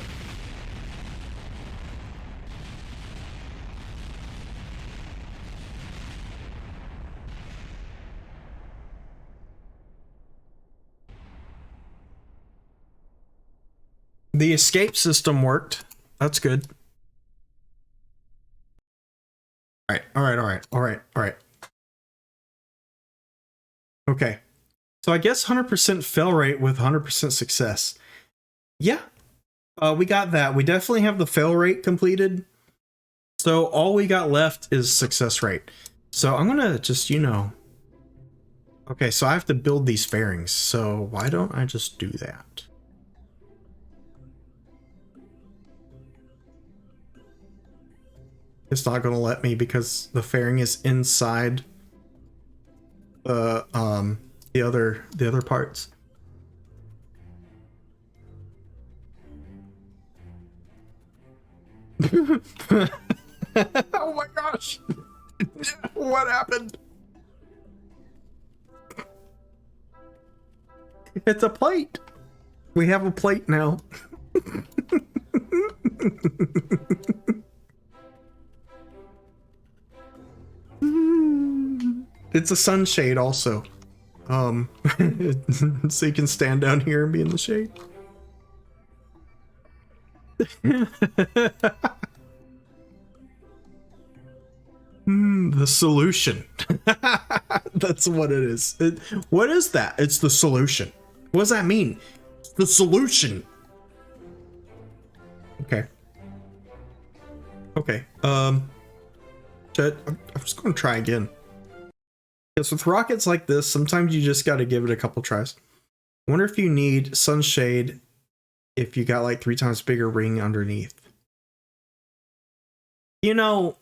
[SPEAKER 2] The escape system worked. That's good. All right. Okay. So I guess 100% fail rate with 100% success. Yeah. We got that. We definitely have the fail rate completed. So all we got left is success rate. So I'm gonna just, you know... Okay, so I have to build these fairings. So why don't I just do that? It's not going to let me because the fairing is inside the other parts. Oh my gosh. What happened? It's a plate. We have a plate now. It's a sunshade also. So you can stand down here and be in the shade. The solution. That's what it is. What is that? It's the solution. What does that mean? It's the solution. Okay. Okay. I'm just going to try again. Because with rockets like this, sometimes you just got to give it a couple tries. I wonder if you need sunshade if you got like 3 times bigger ring underneath. You know,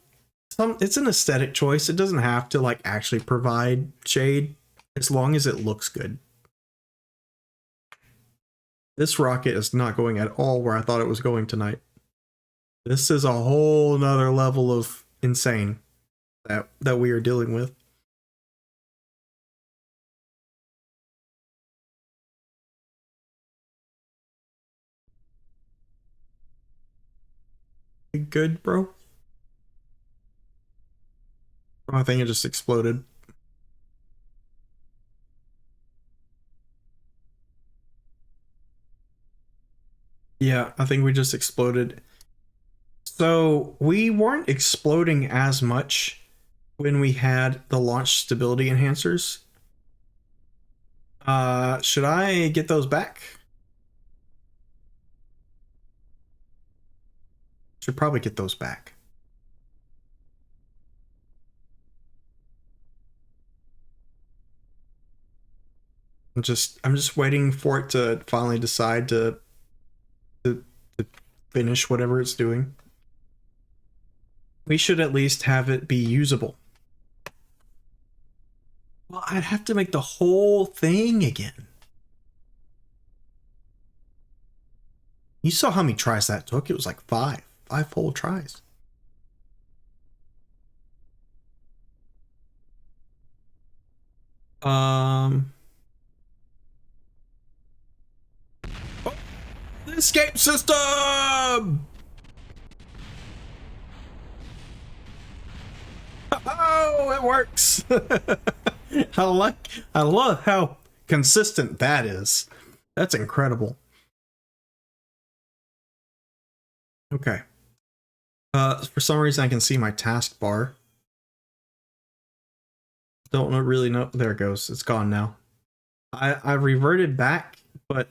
[SPEAKER 2] it's an aesthetic choice. It doesn't have to like actually provide shade as long as it looks good. This rocket is not going at all where I thought it was going tonight. This is a whole nother level of insane that we are dealing with. You good, bro? Oh, I think it just exploded. Yeah, I think we just exploded. So we weren't exploding as much when we had the launch stability enhancers. Should I get those back? Should probably get those back. I'm just waiting for it to finally decide to finish whatever it's doing. We should at least have it be usable. Well, I'd have to make the whole thing again. You saw how many tries that took? It was like five full tries. Oh, the escape system! Oh, it works! I love how consistent that is. That's incredible. Okay. For some reason I can see my taskbar. Don't really know. There it goes. It's gone now. I reverted back, but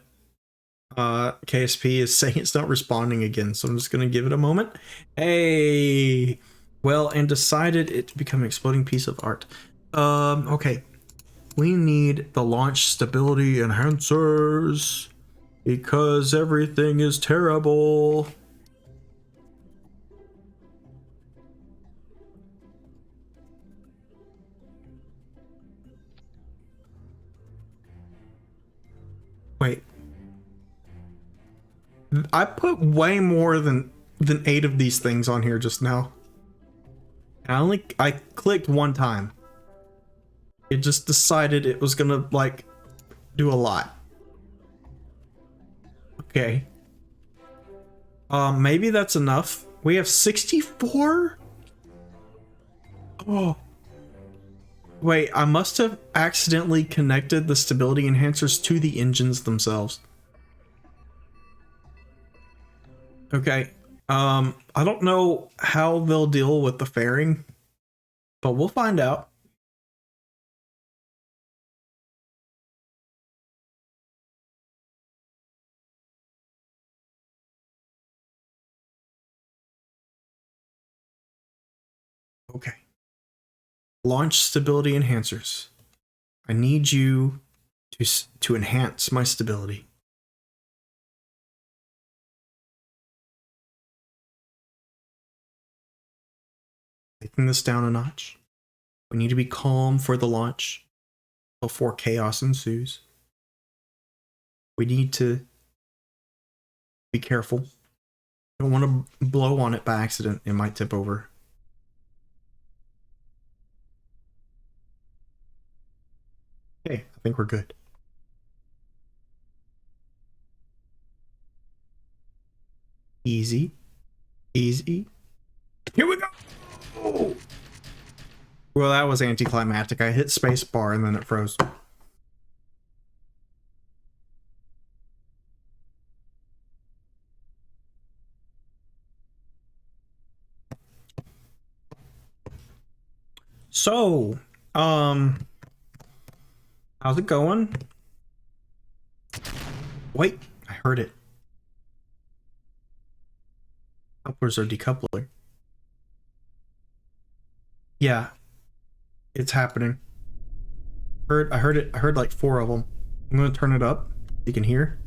[SPEAKER 2] KSP is saying it's not responding again, so I'm just gonna give it a moment. Hey, well, and decided it to become an exploding piece of art. Okay, we need the launch stability enhancers because everything is terrible. Wait. I put way more than 8 of these things on here just now. I clicked one time. It just decided it was gonna like do a lot. Okay. Maybe that's enough. We have 64? Oh. Wait, I must have accidentally connected the stability enhancers to the engines themselves. Okay. I don't know how they'll deal with the fairing, but we'll find out. Okay. Launch stability enhancers. I need you to enhance my stability. Taking this down a notch. We need to be calm for the launch before chaos ensues. We need to be careful. I don't want to blow on it by accident. It might tip over. Okay, I think we're good. Easy. Easy. Here we go! Oh. Well, that was anticlimactic. I hit space bar and then it froze. So, how's it going? Wait, I heard it. Couplers are decoupling. Yeah, it's happening. I heard it. I heard like 4 of them. I'm gonna turn it up. You can hear.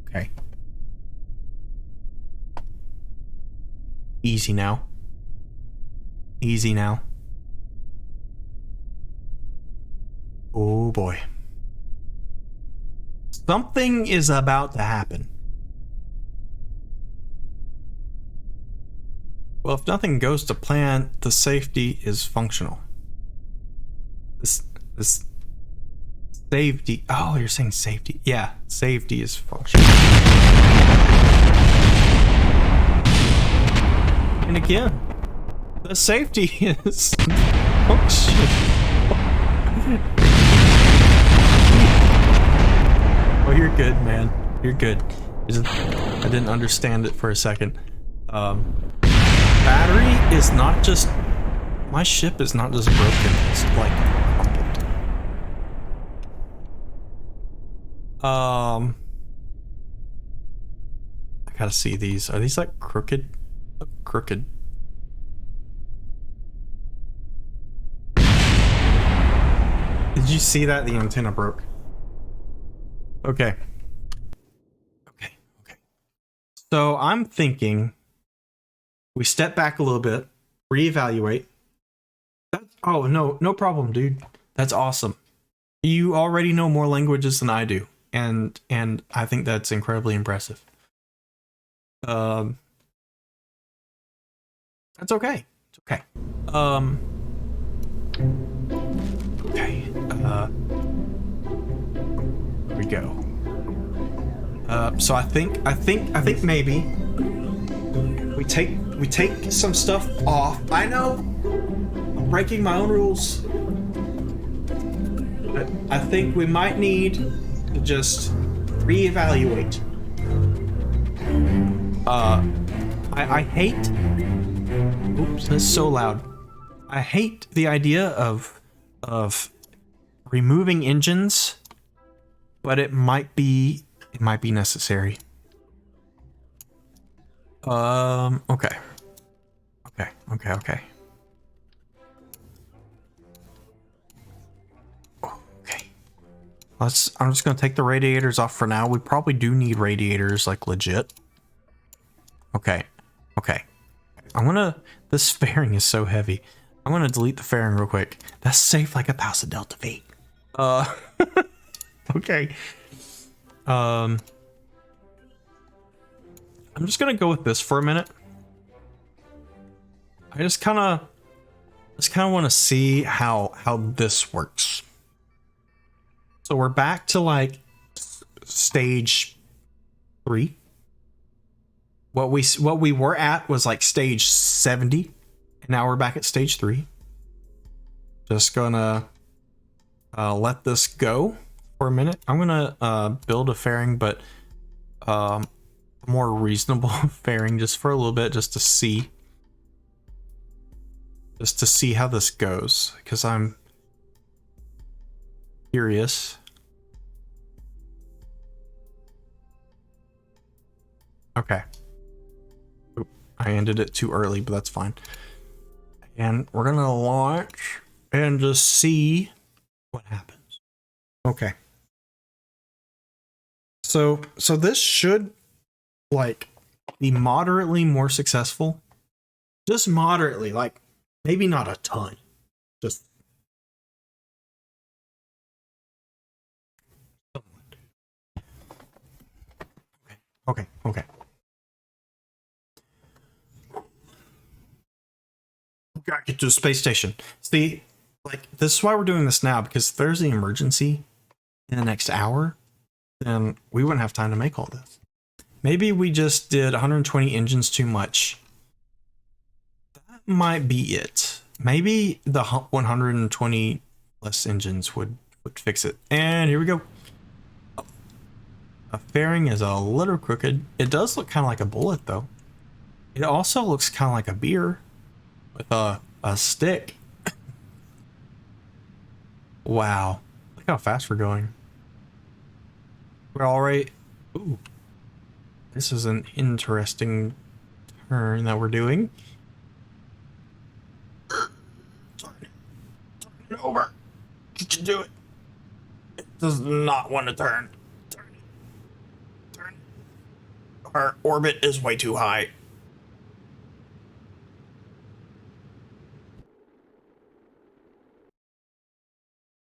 [SPEAKER 2] Okay. Easy now. Easy now. Oh boy. Something is about to happen. Well, if nothing goes to plan, the safety is functional. This safety. Oh, you're saying safety. Yeah, safety is functional. And again, the safety is functional. Oh, good, man. You're good. I didn't understand it for a second. Battery is not just... My ship is not just broken. It's like crumpled. I gotta see these. Are these like crooked? Crooked. Did you see that? The antenna broke. Okay. Okay. So I'm thinking we step back a little bit, reevaluate. Oh, no problem, dude. That's awesome. You already know more languages than I do, and I think that's incredibly impressive. That's okay. It's okay. Okay. Here we go. So I think maybe we take some stuff off. I know I'm breaking my own rules. But I think we might need to just reevaluate. I hate... Oops, that's so loud. I hate the idea of removing engines, but it might be necessary. Okay. Okay. I'm just gonna take the radiators off for now. We probably do need radiators, like legit. Okay. This fairing is so heavy. I'm gonna delete the fairing real quick. That's safe like 1,000 Delta V. Okay. I'm just gonna go with this for a minute. I just kind of want to see how this works. So we're back to like stage 3. What we were at was like stage 70, and now we're back at stage 3. Just gonna let this go for a minute. I'm gonna build a fairing, but more reasonable fairing just for a little bit, just to see how this goes, because I'm curious. Okay. Oop, I ended it too early, but that's fine. And we're gonna launch and just see what happens. Okay. So this should like be moderately more successful. Just moderately, like maybe not a ton. Just okay. Gotta get to the space station. See, like this is why we're doing this now, because if there's an emergency in the next hour, then we wouldn't have time to make all this. Maybe we just did 120 engines too much. That might be it. Maybe the 120 less engines would fix it. And here we go. A fairing is a little crooked. It does look kind of like a bullet, though. It also looks kind of like a beer with a stick. Wow. Look how fast we're going. We're already... Ooh. This is an interesting turn that we're doing. Turn it over. You can do it. It does not want to turn. Turn. Our orbit is way too high.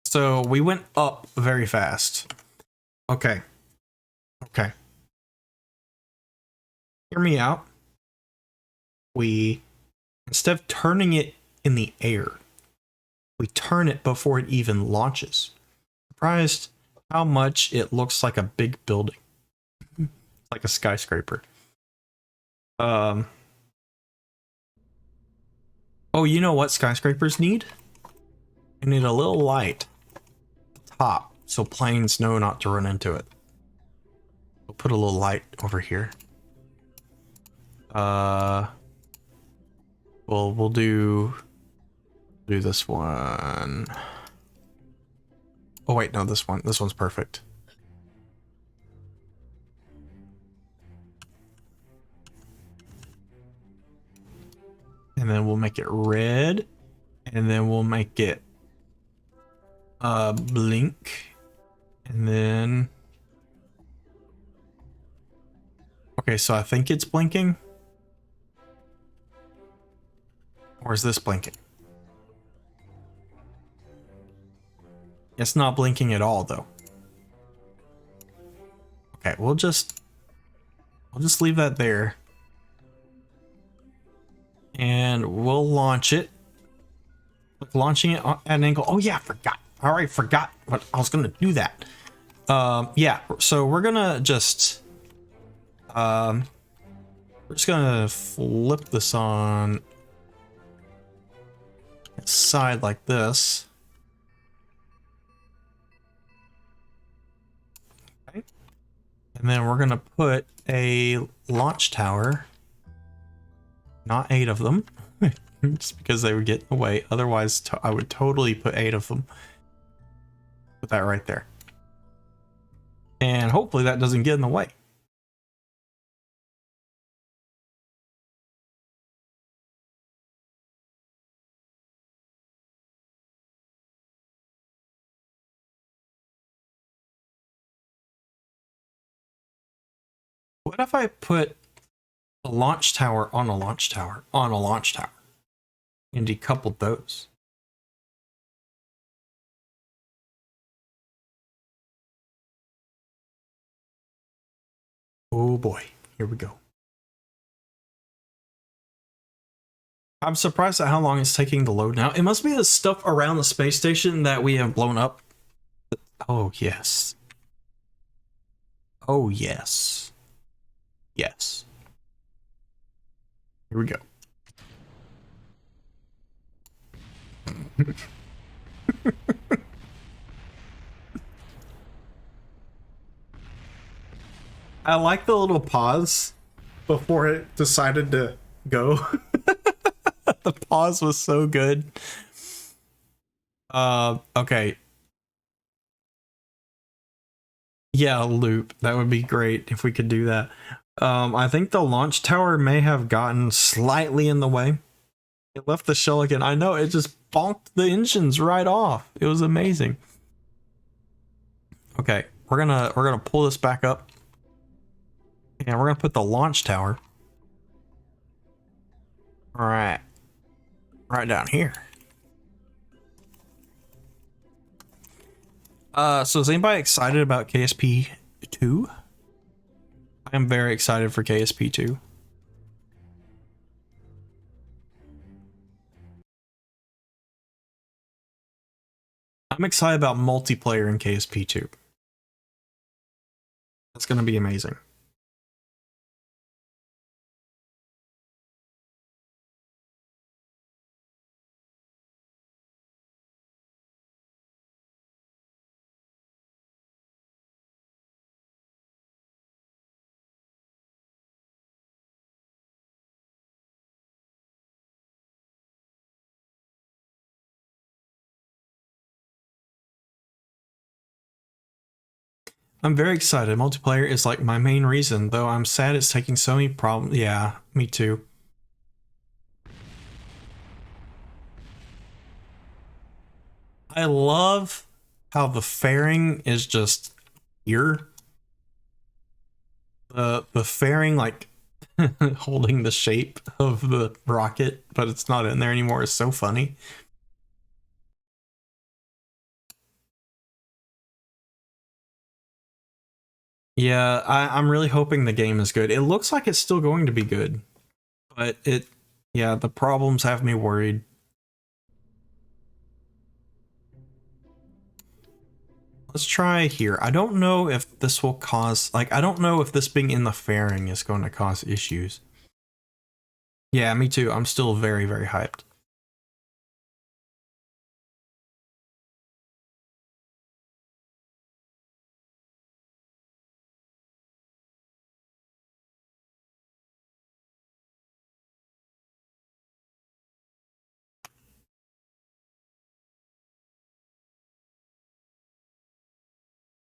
[SPEAKER 2] So we went up very fast. Okay. Hear me out. We, instead of turning it in the air, we turn it before it even launches. Surprised how much it looks like a big building. Like a skyscraper. Oh, you know what skyscrapers need? They need a little light at the top so planes know not to run into it. We'll put a little light over here. We'll do this one. Oh wait, no, this one's perfect. And then we'll make it red, and then we'll make it blink, and then okay, so I think it's blinking, or is this blinking? It's not blinking at all though. Okay, we'll just leave that there, and we'll launch it. Launching it at an angle. Oh yeah, I forgot. All right, forgot what I was gonna do that. Yeah, so we're gonna just we're just gonna flip this on its side like this. Okay. And then we're gonna put a launch tower, not 8 of them, just because they would get in the way. Otherwise, I would totally put 8 of them. Put that right there. And hopefully that doesn't get in the way. What if I put a launch tower on a launch tower on a launch tower and decoupled those? Oh boy, here we go. I'm surprised at how long it's taking to load now. It must be the stuff around the space station that we have blown up. Oh yes. Oh yes. Yes. Here we go. I like the little pause before it decided to go. The pause was so good. Okay. Yeah, loop. That would be great if we could do that. I think the launch tower may have gotten slightly in the way. It left the shell again. I know, it just bonked the engines right off. It was amazing. Okay, we're gonna pull this back up. And we're gonna put the launch tower right down here. So is anybody excited about KSP 2? I am very excited for KSP 2. I'm excited about multiplayer in KSP 2. That's gonna be amazing. I'm very excited. Multiplayer is like my main reason, though I'm sad it's taking so many problems. Yeah, me too. I love how the fairing is just here. The fairing, like, holding the shape of the rocket, but it's not in there anymore, is so funny. Yeah, I'm really hoping the game is good. It looks like it's still going to be good, but yeah, the problems have me worried. Let's try here. I don't know if this will cause, like, I don't know if this being in the fairing is going to cause issues. Yeah, me too. I'm still very, very hyped.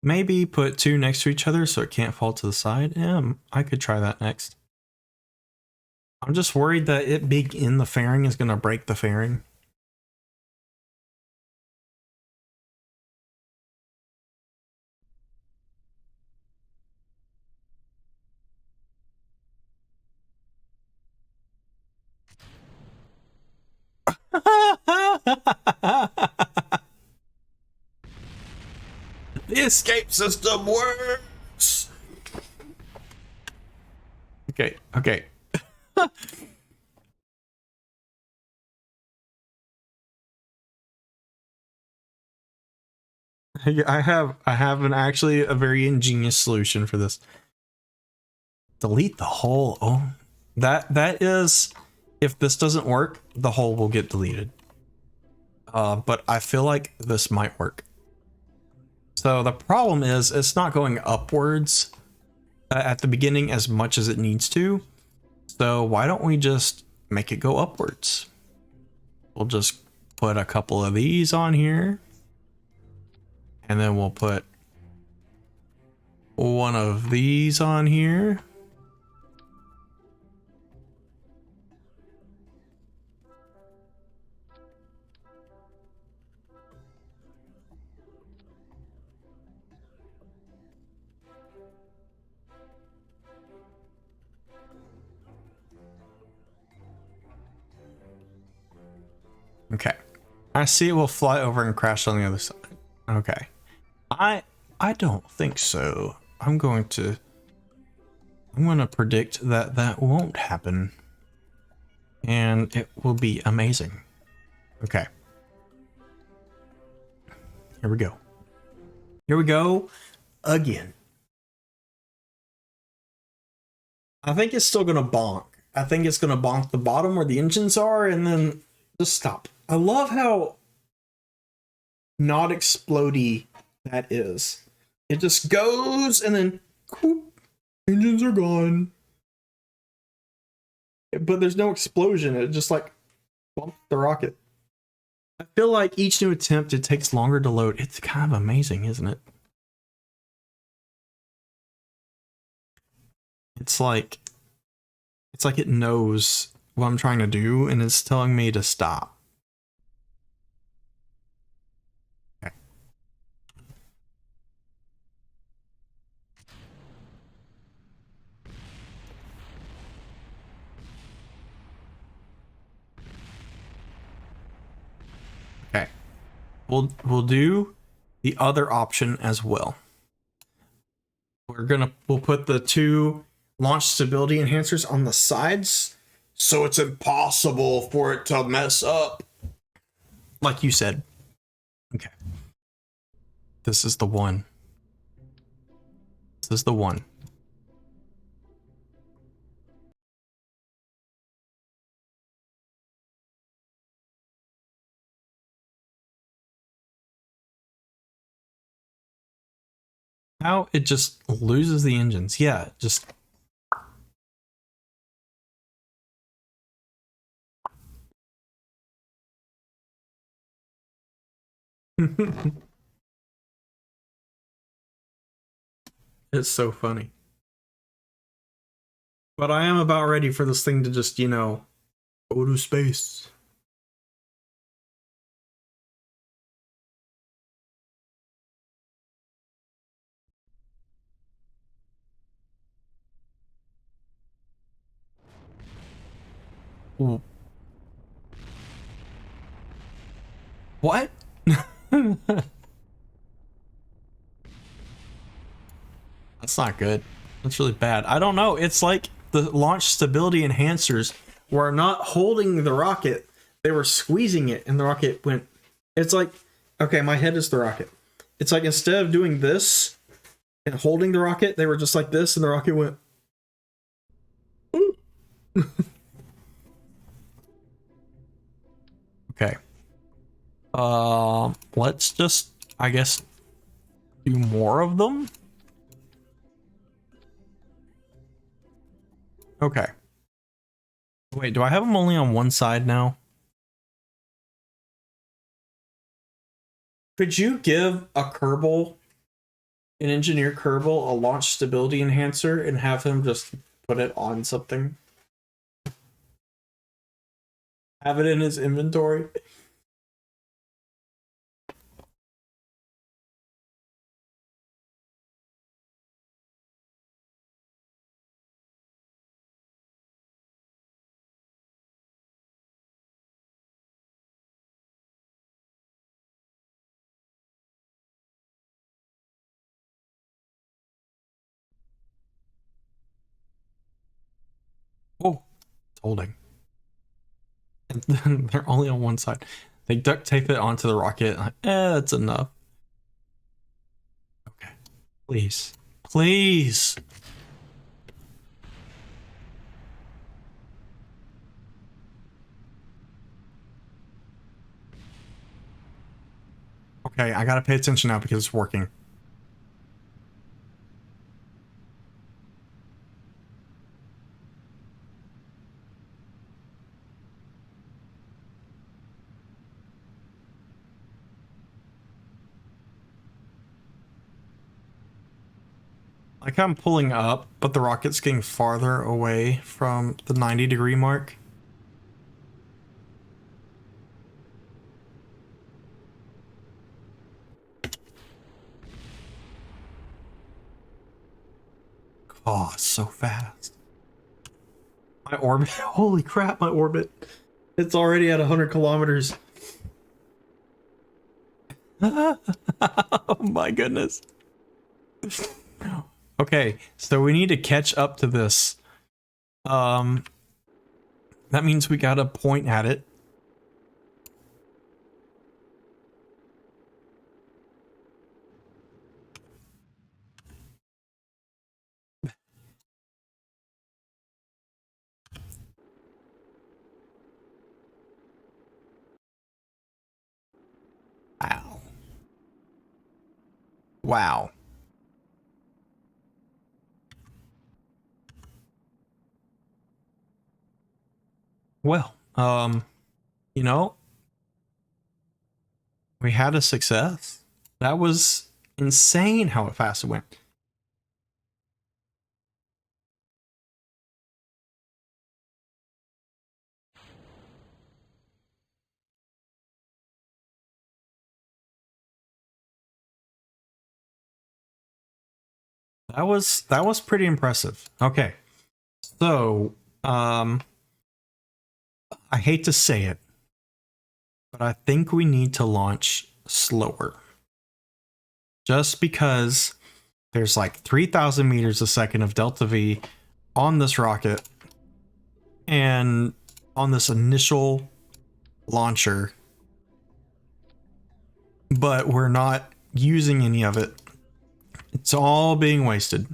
[SPEAKER 2] Maybe put two next to each other so it can't fall to the side. Yeah, I could try that next. I'm just worried that it being in the fairing is going to break the fairing. The escape system works. Okay, okay. I have an actually a very ingenious solution for this. Delete the hole. Oh, that is, if this doesn't work, the hole will get deleted. But I feel like this might work. So the problem is it's not going upwards at the beginning as much as it needs to. So why don't we just make it go upwards? We'll just put a couple of these on here. And then we'll put one of these on here. Okay. I see it will fly over and crash on the other side. Okay. I don't think so. I'm going to predict that that won't happen. And it will be amazing. Okay. Here we go. Here we go again. I think it's still going to bonk. I think it's going to bonk the bottom where the engines are and then just stop. I love how not explodey that is. It just goes and then whoop, engines are gone. But there's no explosion. It just like bumps the rocket. I feel like each new attempt, it takes longer to load. It's kind of amazing, isn't it? It's like it knows what I'm trying to do and it's telling me to stop. Okay. Okay. We'll do the other option as well. We'll put the two launch stability enhancers on the sides so it's impossible for it to mess up. Like you said. Okay. This is the one. This is the one. How it just loses the engines. Yeah, just it's so funny. But I am about ready for this thing to just, you know, go to space. Ooh. What? That's not good. That's really bad. I don't know. It's like the launch stability enhancers were not holding the rocket. They were squeezing it and the rocket went. It's like, okay, my head is the rocket. It's like instead of doing this and holding the rocket, they were just like this and the rocket went. Okay. Let's just, I guess, do more of them. Okay. Wait, do I have them only on one side now? Could you give a Kerbal and engineer Kerbal a launch stability enhancer and have him just put it on something. Have it in his inventory. Oh, it's holding. And then they're only on one side. They duct tape it onto the rocket. That's enough. Okay. Please. Please. Okay, I gotta pay attention now because it's working. Like I'm pulling up, but the rocket's getting farther away from the 90-degree mark. Oh, so fast. My orbit, holy crap, my orbit. It's already at 100 kilometers. Oh my goodness. Okay, so we need to catch up to this. That means we gotta point at it. Wow. Wow. Well, you know, we had a success. That was insane how fast it went. That was pretty impressive. Okay. So, I hate to say it, but I think we need to launch slower. Just because there's like 3,000 meters a second of delta V on this rocket and on this initial launcher, but we're not using any of it. It's all being wasted.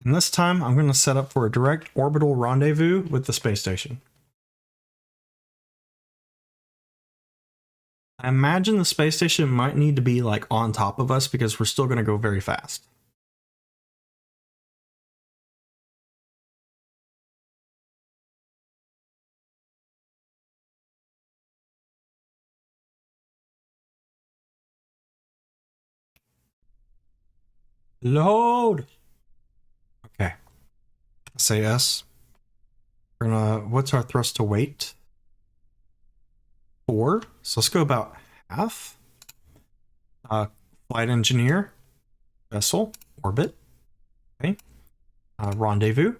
[SPEAKER 2] And this time I'm going to set up for a direct orbital rendezvous with the space station. I imagine the space station might need to be like on top of us because we're still going to go very fast. Load. Okay. Say S. We're gonna, what's our thrust to weight? 4. So let's go about half. Flight engineer, vessel, orbit. Okay. Rendezvous.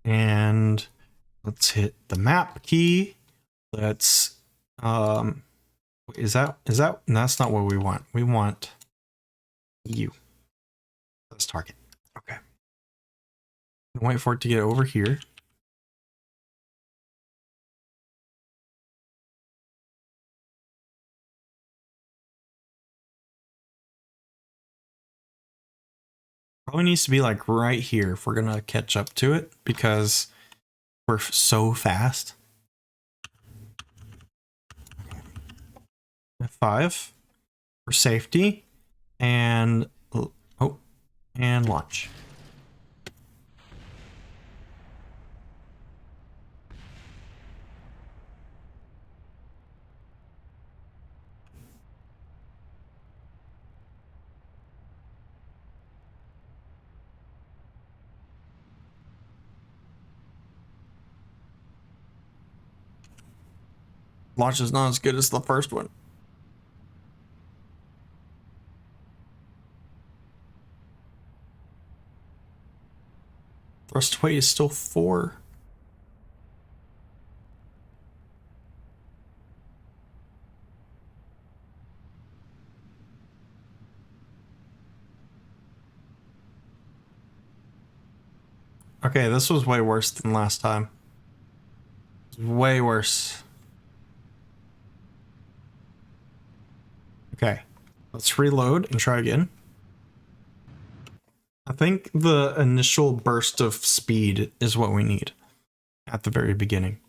[SPEAKER 2] And let's hit the map key. Let's, is that, that's not what we want. We want you. Let's target. Okay. Wait for it to get over here. Probably needs to be like right here if we're gonna catch up to it because we're so fast. F5 for safety, and oh, and launch. Launch is not as good as the first one. Thrust weight is still 4. Okay, this was way worse than last time. Way worse. Okay, let's reload and try again. I think the initial burst of speed is what we need at the very beginning.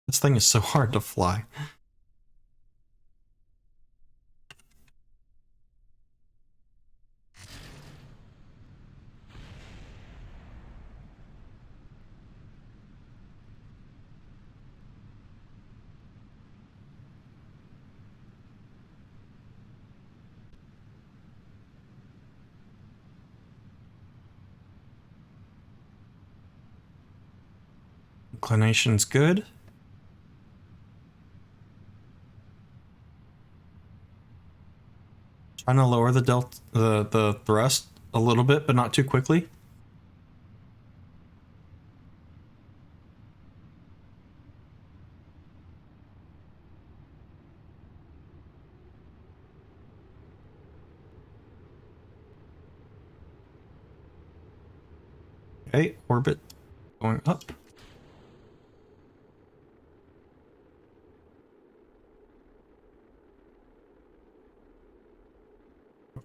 [SPEAKER 2] This thing is so hard to fly. Inclination's good. Trying to lower the the thrust a little bit, but not too quickly. Okay, orbit going up.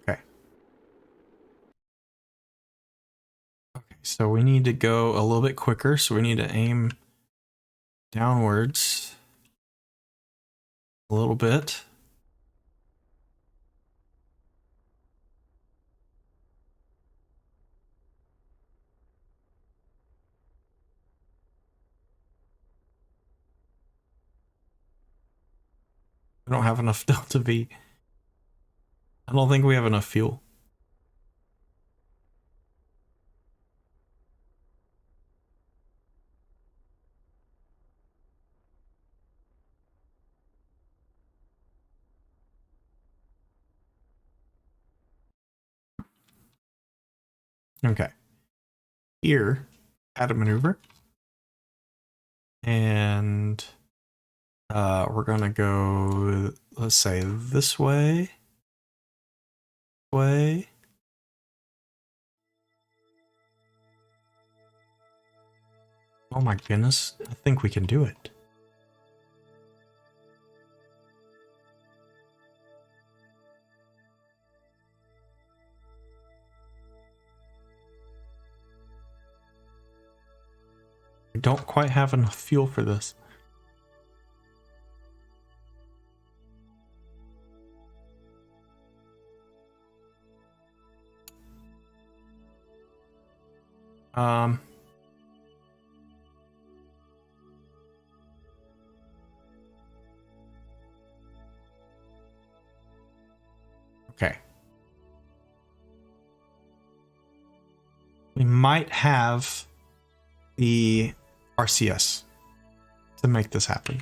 [SPEAKER 2] Okay. Okay, so we need to go a little bit quicker, so we need to aim downwards a little bit. We don't have enough delta V. I don't think we have enough fuel. Okay. Here, add a maneuver. And we're gonna go, let's say, this way. Way. Oh my goodness, I think we can do it. We don't quite have enough fuel for this. Um, okay. We might have the RCS to make this happen.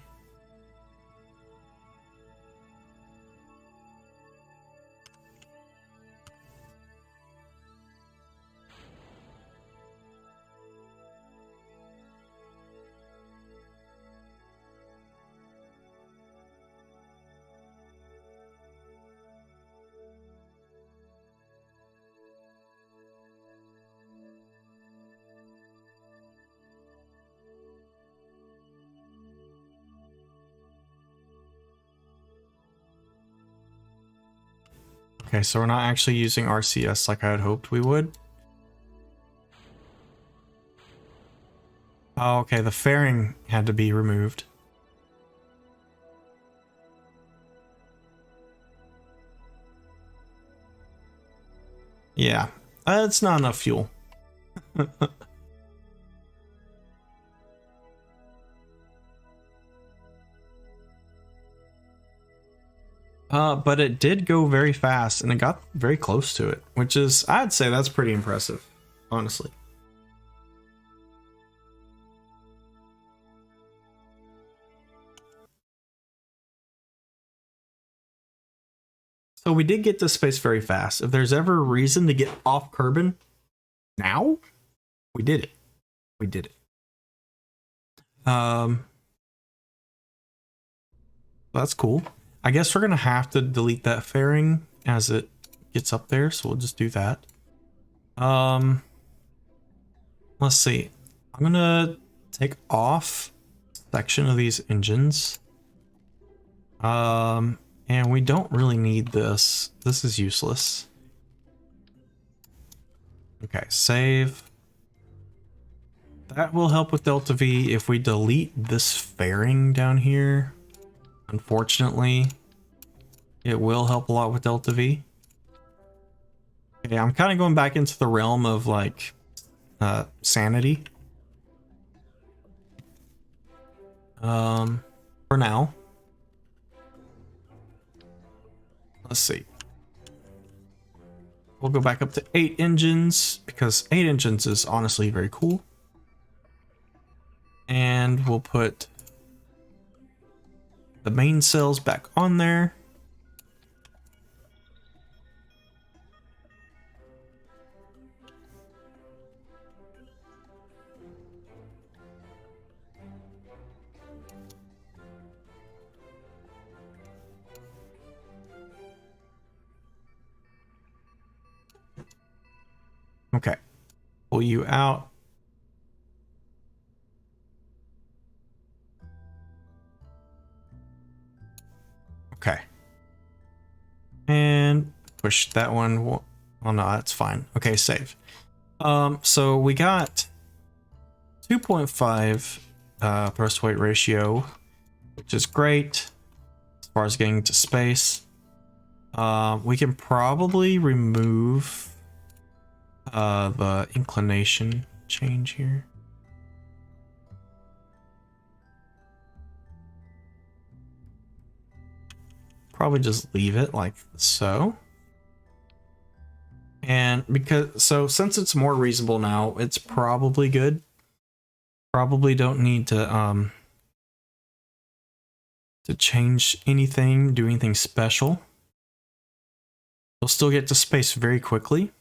[SPEAKER 2] Okay, so we're not actually using RCS like I had hoped we would. Oh, okay, the fairing had to be removed. Yeah, it's not enough fuel. But it did go very fast, and it got very close to it, which is, I'd say that's pretty impressive, honestly. So we did get to space very fast. If there's ever a reason to get off Kerbin, now, we did it. We did it. That's cool. I guess we're gonna have to delete that fairing as it gets up there, so we'll just do that. Let's see. I'm gonna take off a section of these engines. And we don't really need this. This is useless. Okay, save. That will help with Delta V if we delete this fairing down here. Unfortunately, it will help a lot with Delta V. Okay, I'm kind of going back into the realm of like sanity. For now. Let's see. We'll go back up to 8 engines because 8 engines is honestly very cool. And we'll put the main cells back on there. Okay, pull you out. Okay. And push that one. Well, no, that's fine. Okay, save. So we got 2.5 thrust weight ratio, which is great as far as getting to space. We can probably remove the inclination change here. Probably just leave it like so. And since it's more reasonable now, it's probably good. Probably don't need to change anything, do anything special. We'll still get to space very quickly.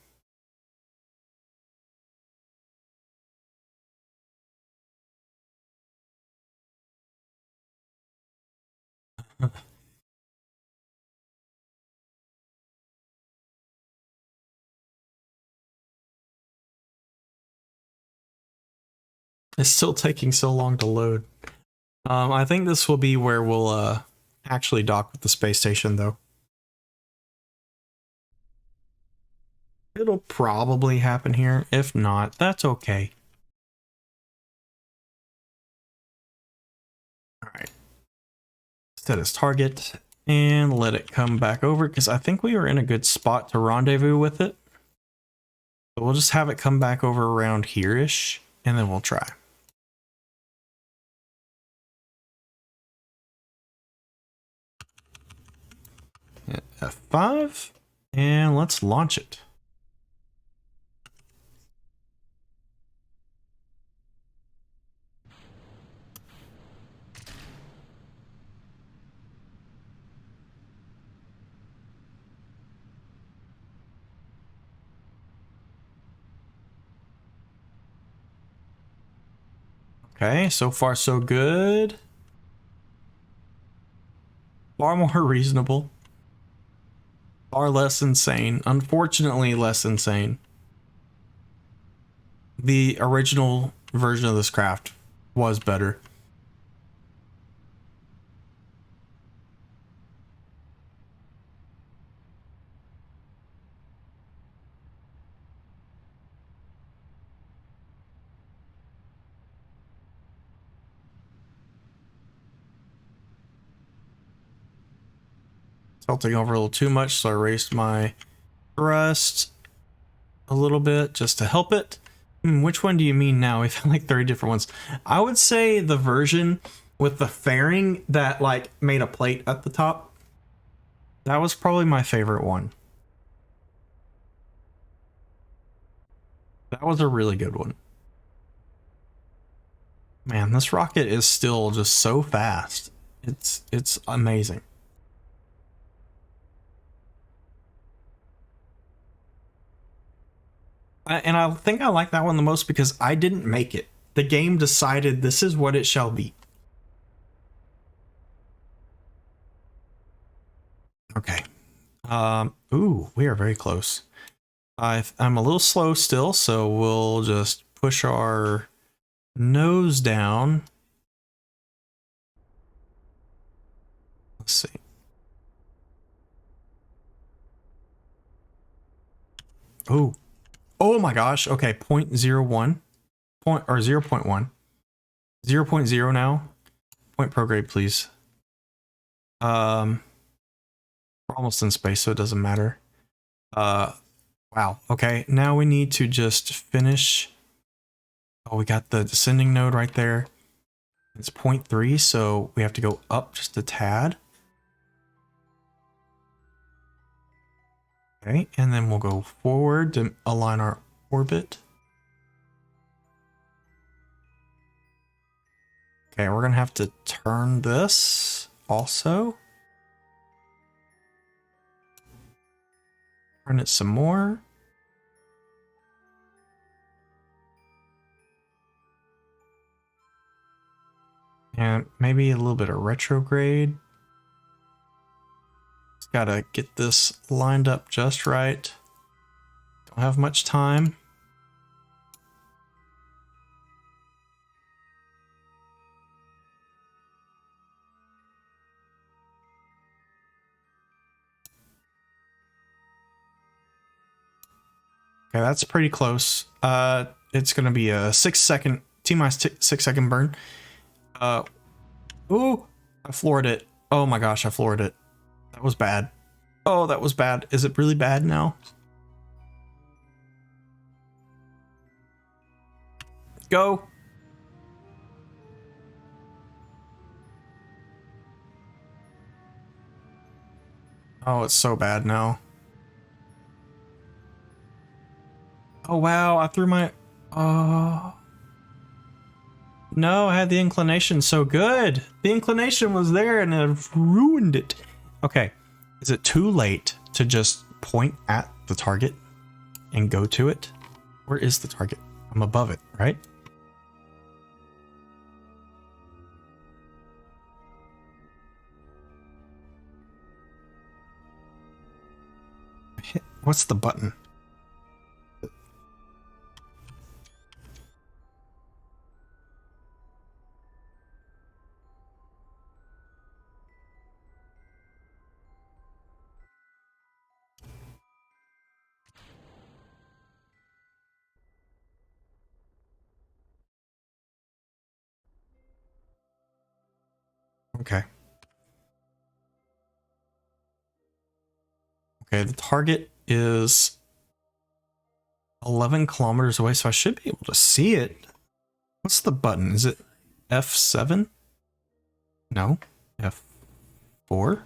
[SPEAKER 2] It's still taking so long to load. I think this will be where we'll actually dock with the space station, though. It'll probably happen here. If not, that's okay. Alright. Set as target and let it come back over because I think we were in a good spot to rendezvous with it. But we'll just have it come back over around here-ish and then we'll try. Hit F5 and let's launch it. Okay, so far so good. Far more reasonable. Far less insane. Unfortunately, less insane. The original version of this craft was better. tilting over a little too much, so I raised my thrust a little bit just to help it. Which one do you mean now? We've had like 30 different ones. I would say the version with the fairing that like made a plate at the top. That was probably my favorite one. That was a really good one. Man, this rocket is still just so fast. It's amazing. And I think I like that one the most because I didn't make it. The game decided this is what it shall be. Okay. Ooh, we are very close. I'm a little slow still, so we'll just push our nose down. Let's see. Oh, oh my gosh. Okay, 0.01 point or 0.1, 0.0 now. Point prograde, please. We're almost in space, so it doesn't matter. Wow. Okay, now we need to just finish. Oh, we got the descending node right there. It's 0.3, so we have to go up just a tad. Okay, and then we'll go forward to align our orbit. Okay, we're gonna have to turn this also. Turn it some more. And maybe a little bit of retrograde. Just gotta get this lined up just right. Don't have much time. Okay, that's pretty close. It's gonna be a 6-second, T-minus 6-second burn. Ooh, I floored it. Oh my gosh, I floored it. That was bad. Oh, that was bad. Is it really bad now? Go. Oh, it's so bad now. Oh wow, I threw my... Oh... No, I had the inclination so good. The inclination was there and I've ruined it. Okay, is it too late to just point at the target and go to it? Where is the target? I'm above it, right? What's the button? Okay. Okay, the target is 11 kilometers away, so I should be able to see it. What's the button? Is it F7? No. F4?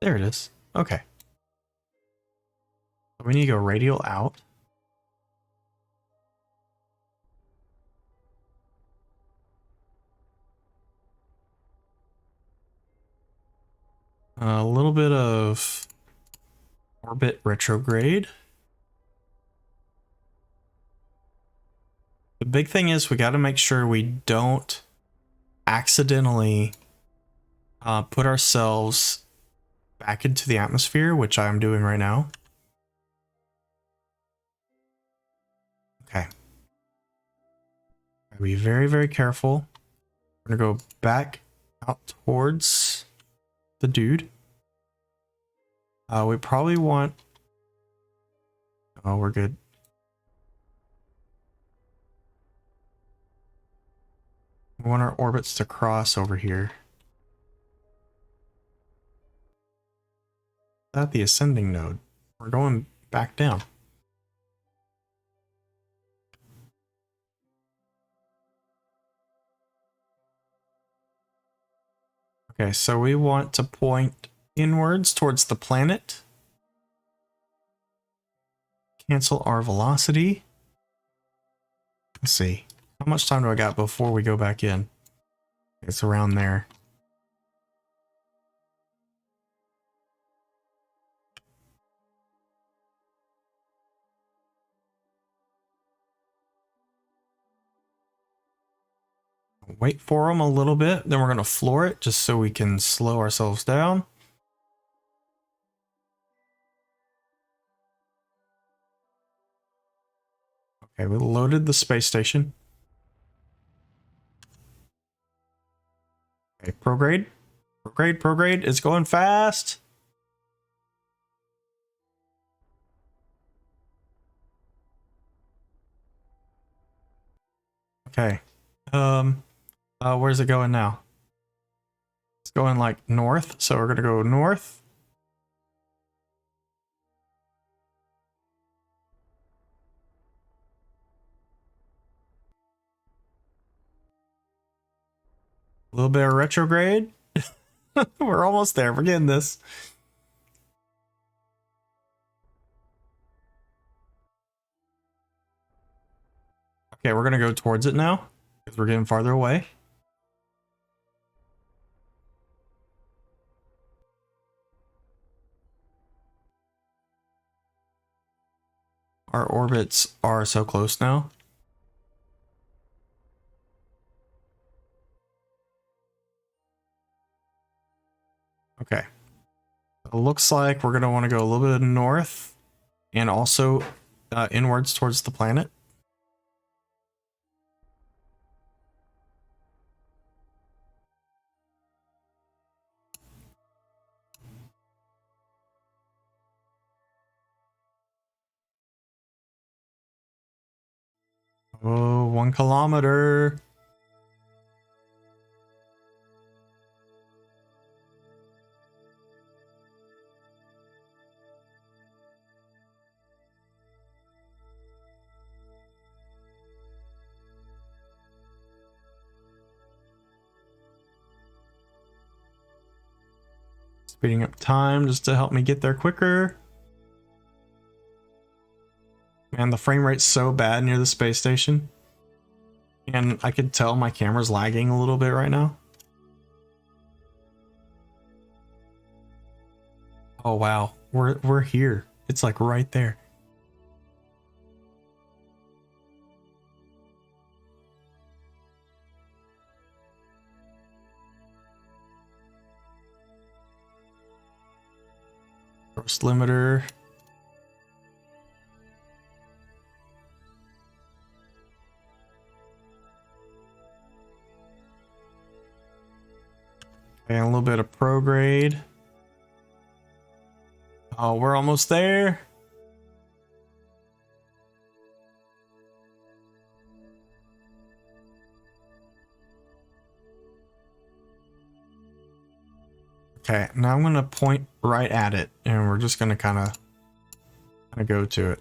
[SPEAKER 2] There it is. Okay. We need to go radial out. A little bit of orbit retrograde. The big thing is we got to make sure we don't accidentally put ourselves back into the atmosphere, which I'm doing right now. Okay. Be very, very careful. We're gonna go back out towards the dude. We probably want... Oh, we're good. We want our orbits to cross over here. that the ascending node? We're going back down. Okay, so we want to point inwards towards the planet. Cancel our velocity. Let's see. How much time do I got before we go back in? It's around there. Wait for them a little bit, then we're going to floor it just so we can slow ourselves down. Okay, we loaded the space station. Okay, prograde. Prograde. It's going fast. Okay. Where's it going now? It's going like north, so we're gonna go north. A little bit of retrograde. We're almost there. We're getting this. Okay, we're gonna go towards it now because we're getting farther away. Our orbits are so close now. Okay. It looks like we're gonna want to go a little bit north and also inwards towards the planet. Oh, 1 kilometer. Speeding up time just to help me get there quicker. Man, the frame rate's so bad near the space station. And I could tell my camera's lagging a little bit right now. Oh wow, we're here. It's like right there. First limiter. And a little bit of prograde. Oh, we're almost there. Okay, now I'm gonna point right at it, and we're just gonna kind of go to it.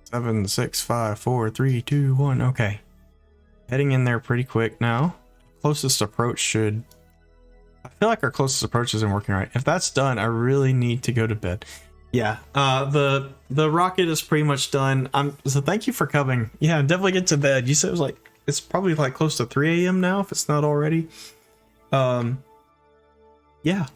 [SPEAKER 2] Seven, 6, 5, 4, 3, 2, 1. Okay, heading in there pretty quick now. Closest approach should. I feel like our closest approach isn't working right. If that's done, I really need to go to bed. Yeah, the rocket is pretty much done. So thank you for coming. Yeah, definitely get to bed. You said it was like it's probably like close to 3 a.m. now if it's not already. Yeah.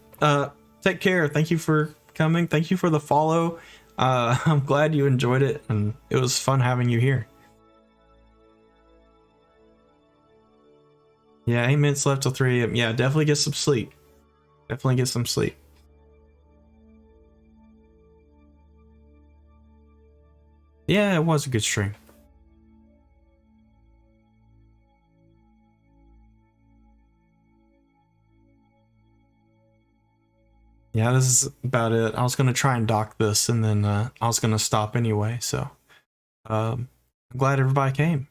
[SPEAKER 2] Take care. Thank you for coming. Thank you for the follow. I'm glad you enjoyed it, and it was fun having you here. Yeah, 8 minutes left till 3 a.m. Yeah, definitely get some sleep. Definitely get some sleep. Yeah, it was a good stream. Yeah, this is about it. I was gonna try and dock this, and then I was gonna stop anyway. So, I'm glad everybody came.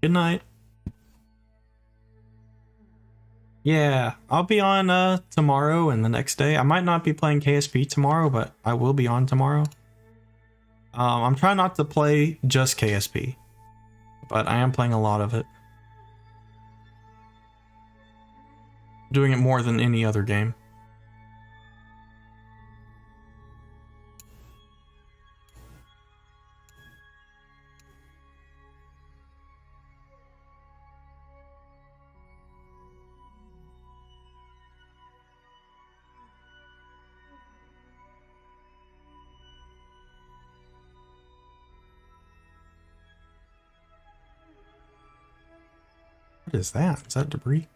[SPEAKER 2] Good night. Yeah, I'll be on tomorrow and the next day. I might not be playing KSP tomorrow, but I will be on tomorrow. I'm trying not to play just KSP, but I am playing a lot of it. Doing it more than any other game. What is that? Is that debris?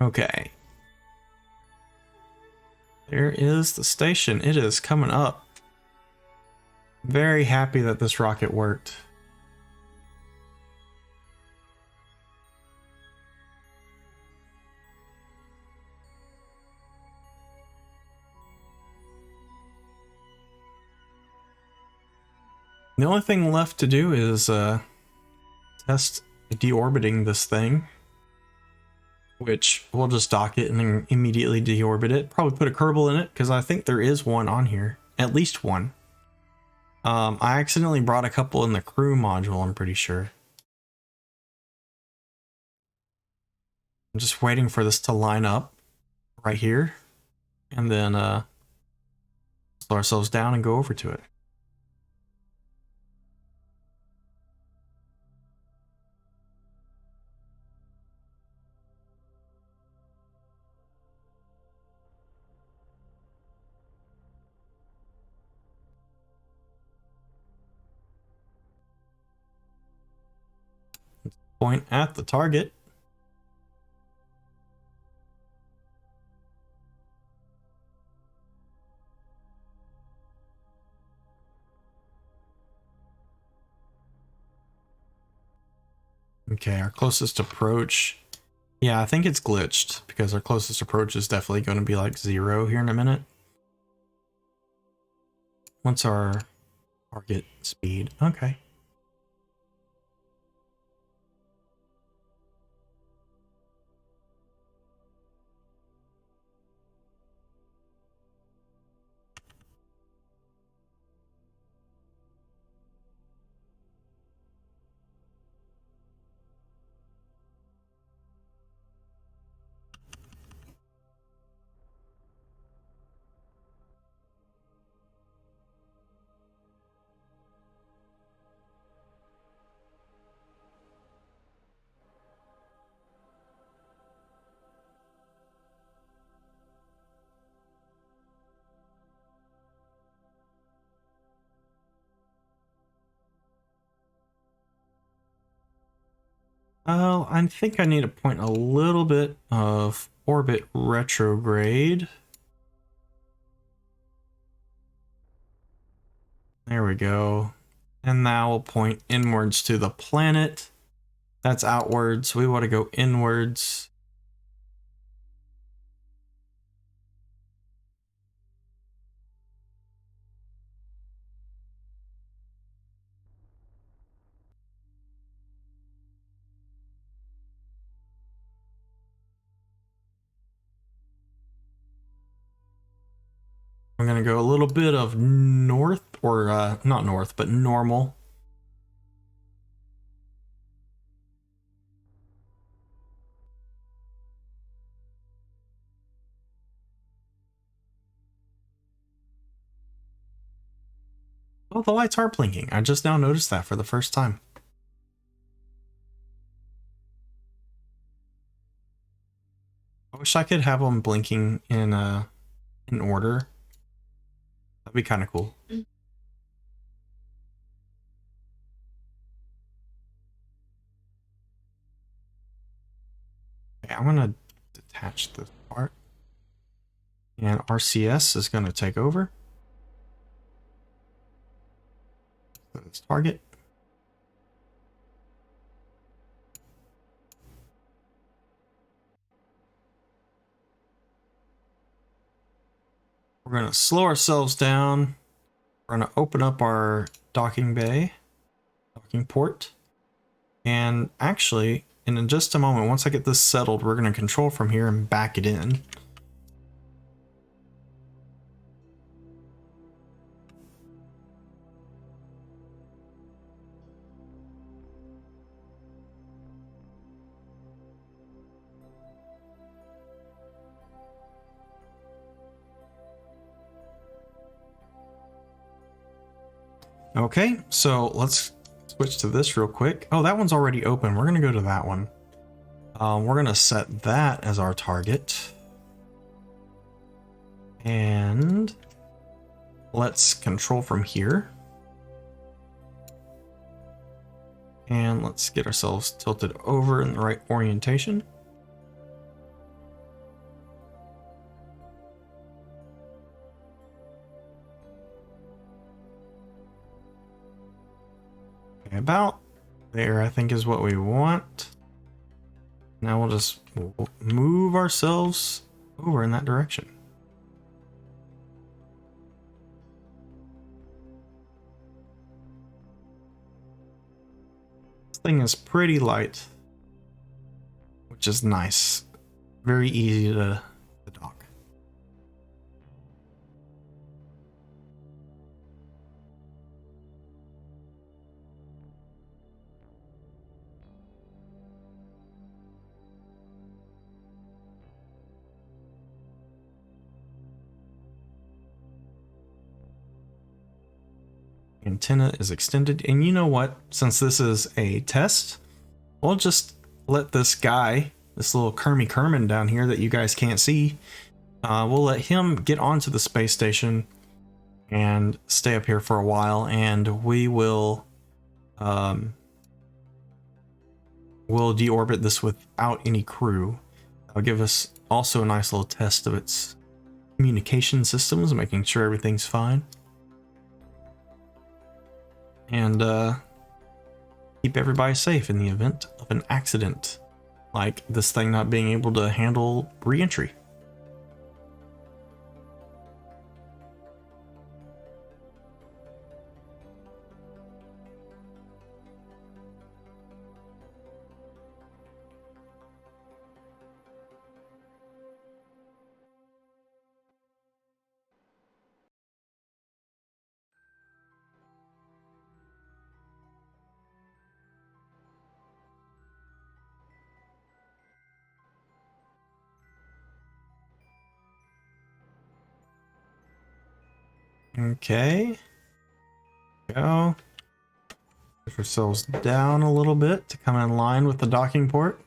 [SPEAKER 2] Okay. There is the station. It is coming up. Very happy that this rocket worked. The only thing left to do is test deorbiting this thing, which we'll just dock it and then immediately deorbit it. Probably put a Kerbal in it because I think there is one on here, at least one. I accidentally brought a couple in the crew module, I'm pretty sure. I'm just waiting for this to line up right here, and then slow ourselves down and go over to it. Point at the target. Okay, our closest approach. Yeah, I think it's glitched because our closest approach is definitely going to be like 0 here in a minute. What's our target speed? Okay. I think I need to point a little bit of orbit retrograde. There we go. And now we'll point inwards to the planet. That's outwards. We want to go inwards. I'm going to go a little bit of north, or not north, but normal. Oh, the lights are blinking. I just now noticed that for the first time. I wish I could have them blinking in order. That'd be kind of cool. Okay, I'm gonna detach this part, and RCS is gonna take over. Let's target. We're going to slow ourselves down. We're going to open up our docking bay, docking port. And actually, in just a moment, once I get this settled, we're going to control from here and back it in. Okay, so let's switch to this real quick. Oh, that one's already open. We're going to go to that one. We're going to set that as our target. And let's control from here. And let's get ourselves tilted over in the right orientation. Okay, about there, I think, is what we want. Now we'll just move ourselves over in that direction. This thing is pretty light, which is nice. Very easy to dock. Antenna is extended, and you know what? Since this is a test, we'll just let this guy, this little Kerman down here that you guys can't see, we'll let him get onto the space station and stay up here for a while, and we will we'll deorbit this without any crew. That'll give us also a nice little test of its communication systems, making sure everything's fine. And keep everybody safe in the event of an accident, like this thing not being able to handle re-entry. Okay, go. Push ourselves down a little bit to come in line with the docking port.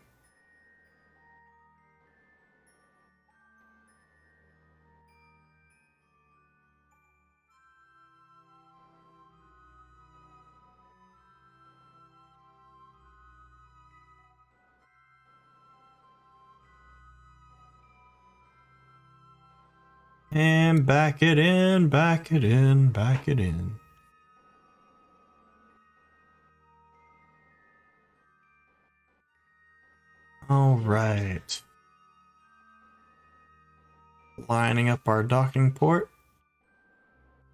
[SPEAKER 2] And back it in, back it in, back it in. All right. Lining up our docking port.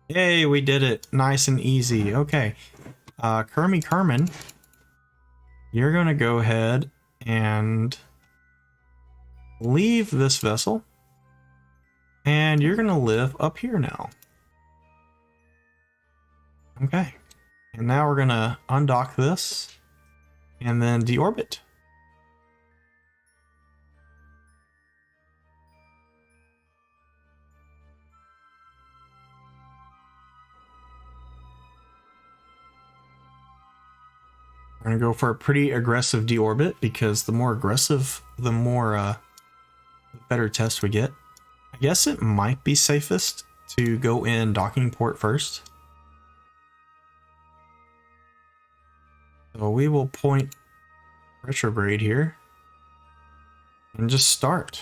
[SPEAKER 2] Yay, we did it. Nice and easy. Okay. Kerman, you're going to go ahead and leave this vessel. And you're going to live up here now. Okay. And now we're going to undock this and then deorbit. We're going to go for a pretty aggressive deorbit because the more aggressive, the more better test we get. I guess it might be safest to go in docking port first. So we will point retrograde here and just start.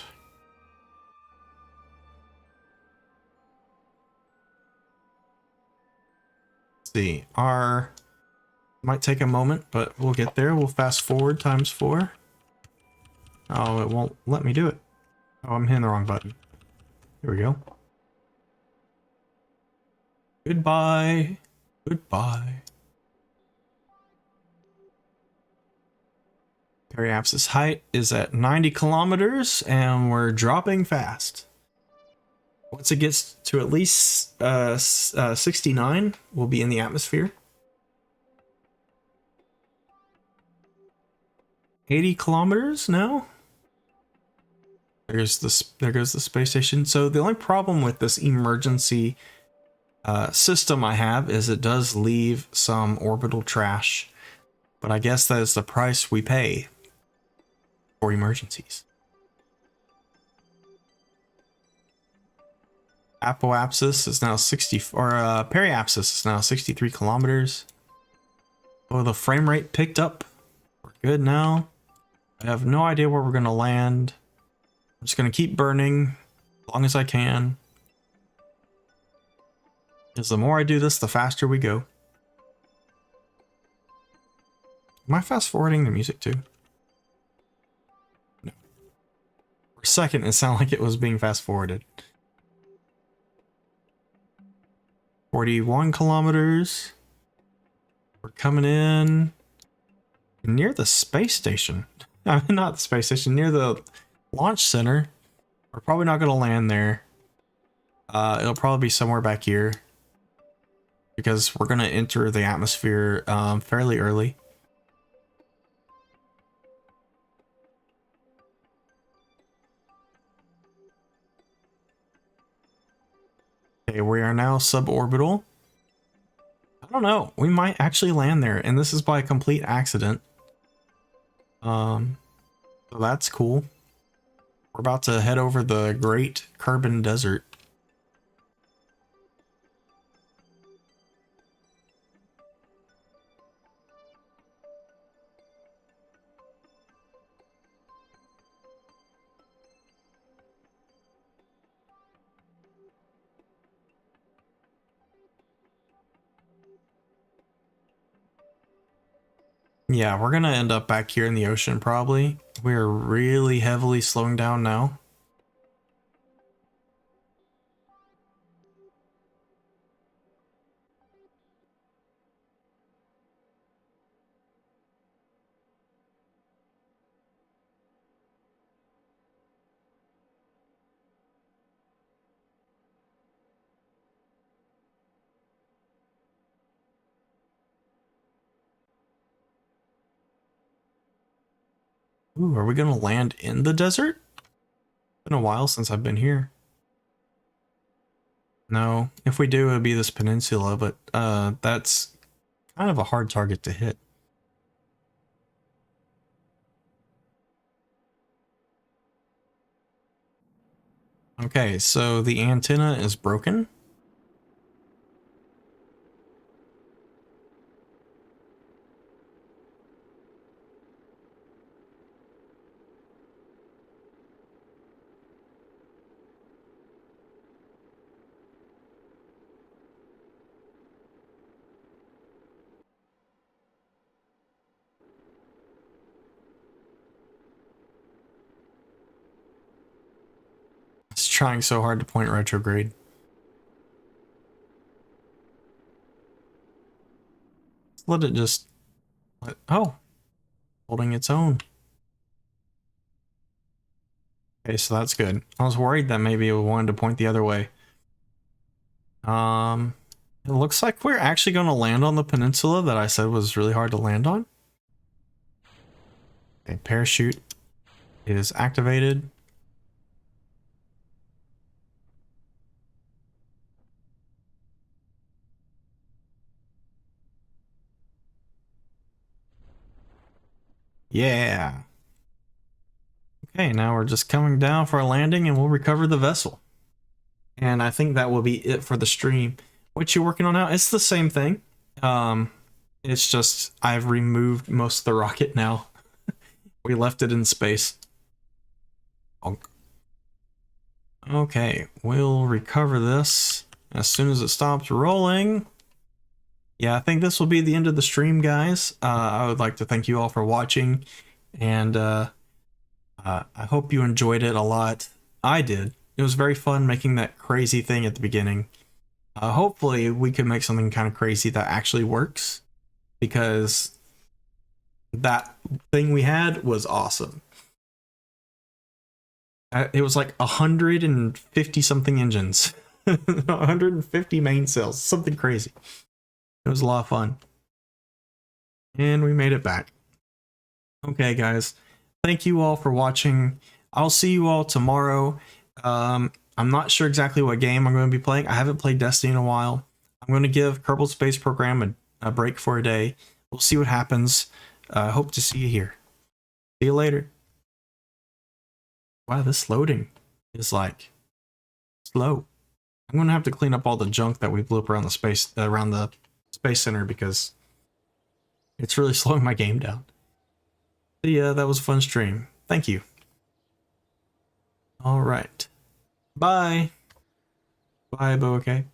[SPEAKER 2] see, our might take a moment, but we'll get there. We'll fast forward ×4. Oh, it won't let me do it. Oh, I'm hitting the wrong button. Here we go. Goodbye. Goodbye. Periapsis height is at 90 kilometers, and we're dropping fast. Once it gets to at least 69, we'll be in the atmosphere. 80 kilometers now. There goes the space station. So the only problem with this emergency system I have is it does leave some orbital trash, but I guess that is the price we pay for emergencies. Apoapsis is now 60, or periapsis is now 63 kilometers. Oh, the frame rate picked up. We're good now. I have no idea where we're gonna land. I'm just gonna keep burning as long as I can. Because the more I do this, the faster we go. Am I fast forwarding the music too? No. For a second, it sounded like it was being fast forwarded. 41 kilometers. We're coming in near the space station. Not the space station, near the launch center. We're probably not going to land there. It'll probably be somewhere back here, because we're going to enter the atmosphere fairly early. Okay, we are now suborbital. I don't know. We might actually land there, and this is by complete accident. So that's cool. We're about to head over the Great Carbon Desert. Yeah, we're gonna end up back here in the ocean probably. We're really heavily slowing down now. Ooh, are we gonna land in the desert? Been a while since I've been here. No, if we do, it'll be this peninsula, but that's kind of a hard target to hit. Okay, so the antenna is broken. It's trying so hard to point retrograde. Let it just... oh, holding its own. Okay, so that's good. I was worried that maybe it wanted to point the other way. It looks like we're actually going to land on the peninsula that I said was really hard to land on. Okay, parachute is activated. Yeah. Okay, now we're just coming down for a landing and we'll recover the vessel. And I think that will be it for the stream. What you working on now? It's the same thing. It's just I've removed most of the rocket now. We left it in space. Okay, we'll recover this as soon as it stops rolling. yeah, I think this will be the end of the stream, guys. I would like to thank you all for watching, and I hope you enjoyed it a lot. I did. It was very fun making that crazy thing at the beginning. Hopefully, we could make something kind of crazy that actually works, because that thing we had was awesome. It was like 150 something engines, 150 main cells, something crazy. It was a lot of fun. And we made it back. Okay, guys. Thank you all for watching. I'll see you all tomorrow. I'm not sure exactly what game I'm going to be playing. I haven't played Destiny in a while. I'm going to give Kerbal Space Program a break for a day. We'll see what happens. Hope to see you here. See you later. Wow, this loading is like slow. I'm going to have to clean up all the junk that we blew up around the space center, because it's really slowing my game down. But yeah, that was a fun stream. Thank you. All right. Bye. Bye, Bo. Okay.